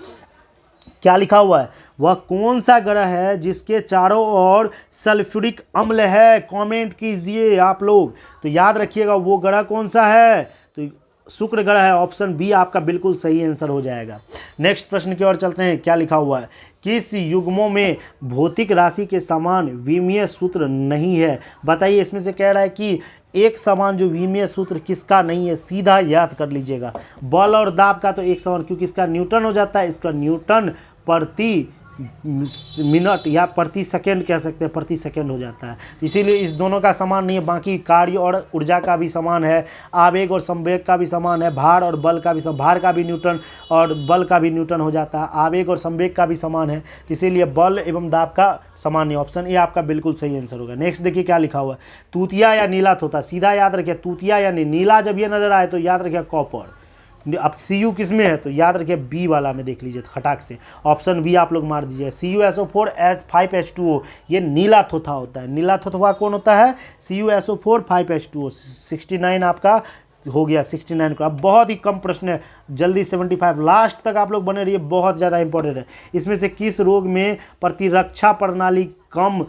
क्या लिखा हुआ है, वह कौन सा ग्रह है जिसके चारों ओर सल्फ्यूरिक अम्ल है, कमेंट कीजिए आप लोग। तो याद रखिएगा वो ग्रह कौन सा है, तो शुक्र ग्रह है। ऑप्शन बी आपका बिल्कुल सही आंसर हो जाएगा। नेक्स्ट प्रश्न की ओर चलते हैं, क्या लिखा हुआ है, किस युग्मों में भौतिक राशि के समान विमीय सूत्र नहीं है, बताइए। इसमें से कह रहा है कि एक समान जो विमीय सूत्र किसका नहीं है, सीधा याद कर लीजिएगा, बल और दाब का तो एक समान, क्योंकि इसका न्यूटन हो जाता है, इसका न्यूटन प्रति मिनट या प्रति सेकेंड कह सकते हैं, प्रति सेकेंड हो जाता है, इसीलिए इस दोनों का समान नहीं है। बाकी कार्य और ऊर्जा का भी समान है, आवेग और संवेग का भी समान है, भार और बल का भी भार का भी न्यूटन और बल का भी न्यूटन हो जाता है, आवेग और संवेग का भी समान है, इसीलिए बल एवं दाब का समान नहीं। ऑप्शन ए आपका बिल्कुल सही आंसर होगा। नेक्स्ट देखिए क्या लिखा हुआ है, तूतिया या नीला तोता, सीधा याद रखिए तूतिया या नीला जब ये नजर आए तो याद रखिए कॉपर। अब सी यू किस में है, तो याद रखिए बी वाला में देख लीजिए खटाक से, ऑप्शन बी आप लोग मार दीजिए। CuSO4 5H2O ये नीला थोथा होता है। नीला थोथा कौन होता है, CuSO4 5H2O। 69 आपका हो गया, 69 का। अब बहुत ही कम प्रश्न है, जल्दी 75 लास्ट तक आप लोग बने रहिए, बहुत ज़्यादा इंपॉर्टेंट है। इसमें से किस रोग में प्रतिरक्षा प्रणाली कम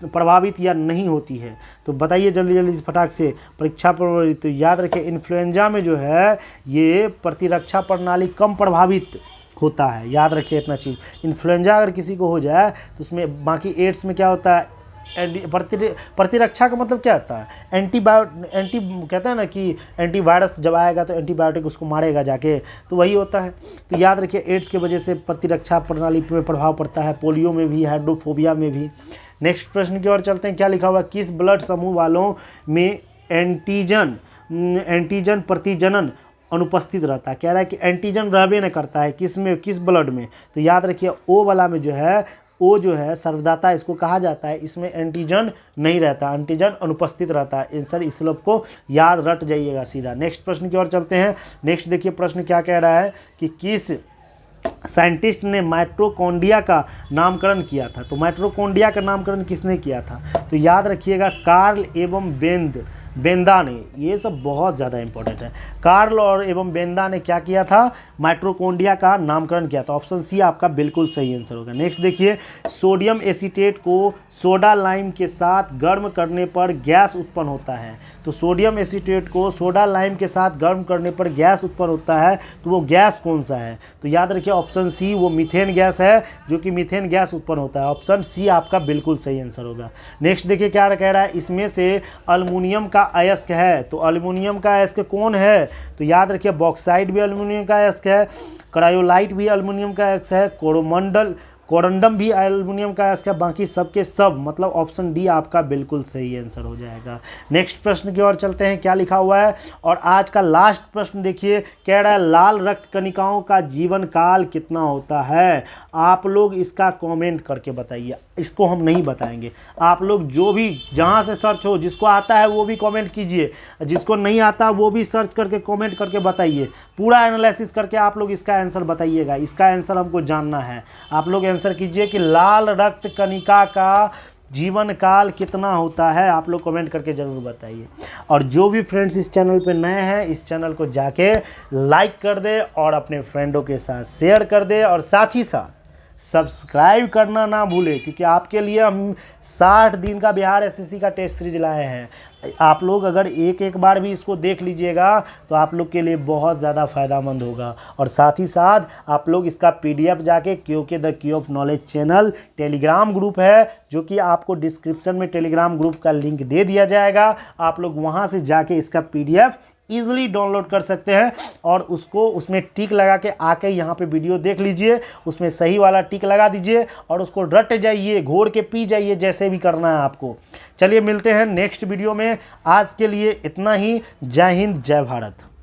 प्रभावित या नहीं होती है, तो बताइए जल्दी जल्दी फटाक से। परीक्षा पर तो याद रखें इन्फ्लुएंजा में जो है ये प्रतिरक्षा प्रणाली कम प्रभावित होता है, याद रखिए इतना चीज़। इन्फ्लुएंजा अगर किसी को हो जाए तो उसमें, बाकी एड्स में क्या होता है, प्रतिरक्षा का मतलब क्या होता है, एंटी कहते हैं ना कि एंटीवायरस जब आएगा तो एंटीबायोटिक उसको मारेगा जाके, तो वही होता है। तो याद रखिए एड्स की वजह से प्रतिरक्षा प्रणाली पर प्रभाव पड़ता है, पोलियो में भी, हाइड्रोफोबिया में भी। नेक्स्ट प्रश्न की ओर चलते हैं, क्या लिखा हुआ, किस ब्लड समूह वालों में एंटीजन प्रतिजनन अनुपस्थित रहता है, कह रहा है कि एंटीजन रहबे न करता है किस ब्लड में, तो याद रखिए ओ वाला में जो है, ओ जो है सर्वदाता इसको कहा जाता है, इसमें एंटीजन नहीं रहता, एंटीजन अनुपस्थित रहता है। आंसर इस लोग को याद रट जाइएगा सीधा। नेक्स्ट प्रश्न की ओर चलते हैं। नेक्स्ट देखिए प्रश्न क्या कह रहा है कि किस साइंटिस्ट ने माइटोकॉन्ड्रिया का नामकरण किया था, तो माइटोकॉन्ड्रिया का नामकरण किसने किया था, तो याद रखिएगा कार्ल एवं बेंद बेंदा ने, ये सब बहुत ज़्यादा इंपॉर्टेंट है। कार्ल और एवं बेंदा ने क्या किया था, माइटोकॉन्ड्रिया का नामकरण किया था। ऑप्शन सी आपका बिल्कुल सही आंसर होगा। नेक्स्ट देखिए, सोडियम एसीटेट को सोडा लाइम के साथ गर्म करने पर गैस उत्पन्न होता है। तो सोडियम एसीटेट को सोडा लाइम के साथ गर्म करने पर गैस उत्पन्न होता है, तो वो गैस कौन सा है? तो याद रखिए ऑप्शन सी, वो मीथेन गैस है, जो कि मीथेन गैस उत्पन्न होता है। ऑप्शन सी आपका बिल्कुल सही आंसर होगा। नेक्स्ट देखिए क्या कह रहा है, इसमें से अल्युमिनियम का अयस्क है। तो अल्युमिनियम का अयस्क कौन है? तो याद रखिए बॉक्साइट भी अल्युमिनियम का अयस्क है, क्रायोलाइट भी अल्युमिनियम का अयस्क है, कोरंडम भी एल्युमिनियम का अयस्क है। बाकी सब के सब मतलब ऑप्शन डी आपका बिल्कुल सही आंसर हो जाएगा। नेक्स्ट प्रश्न की ओर चलते हैं, क्या लिखा हुआ है। और आज का लास्ट प्रश्न देखिए, कह रहा है लाल रक्त कणिकाओं का जीवन काल कितना होता है? आप लोग इसका कमेंट करके बताइए, इसको हम नहीं बताएंगे। आप लोग जो भी जहाँ से सर्च हो, जिसको आता है वो भी कमेंट कीजिए, जिसको नहीं आता वो भी सर्च करके कमेंट करके बताइए। पूरा एनालिसिस करके आप लोग इसका आंसर बताइएगा। इसका आंसर हमको जानना है। आप लोग आंसर कीजिए कि लाल रक्त कणिका का जीवन काल कितना होता है, आप लोग कमेंट करके ज़रूर बताइए। और जो भी फ्रेंड्स इस चैनल पे नए हैं, इस चैनल को जाके लाइक कर दे और अपने फ्रेंडों के साथ शेयर कर दे, और साथ ही साथ सब्सक्राइब करना ना भूले, क्योंकि आपके लिए हम 60 दिन का बिहार एसएससी का टेस्ट सीरीज लाए हैं। आप लोग अगर एक बार भी इसको देख लीजिएगा तो आप लोग के लिए बहुत ज़्यादा फ़ायदामंद होगा। और साथ ही साथ आप लोग इसका पीडीएफ जाके क्योंकि the key of knowledge channel Telegram group है, जो कि आपको डिस्क्रिप्शन में टेलीग्राम ग्रुप का लिंक दे दिया जाएगा। आप लोग वहाँ से जाके इसका पीडीएफ ईजिली डाउनलोड कर सकते हैं, और उसको उसमें टिक लगा के आके यहाँ पे वीडियो देख लीजिए, उसमें सही वाला टिक लगा दीजिए और उसको रट जाइए, घोर के पी जाइए, जैसे भी करना है आपको। चलिए मिलते हैं नेक्स्ट वीडियो में। आज के लिए इतना ही। जय हिंद, जय भारत।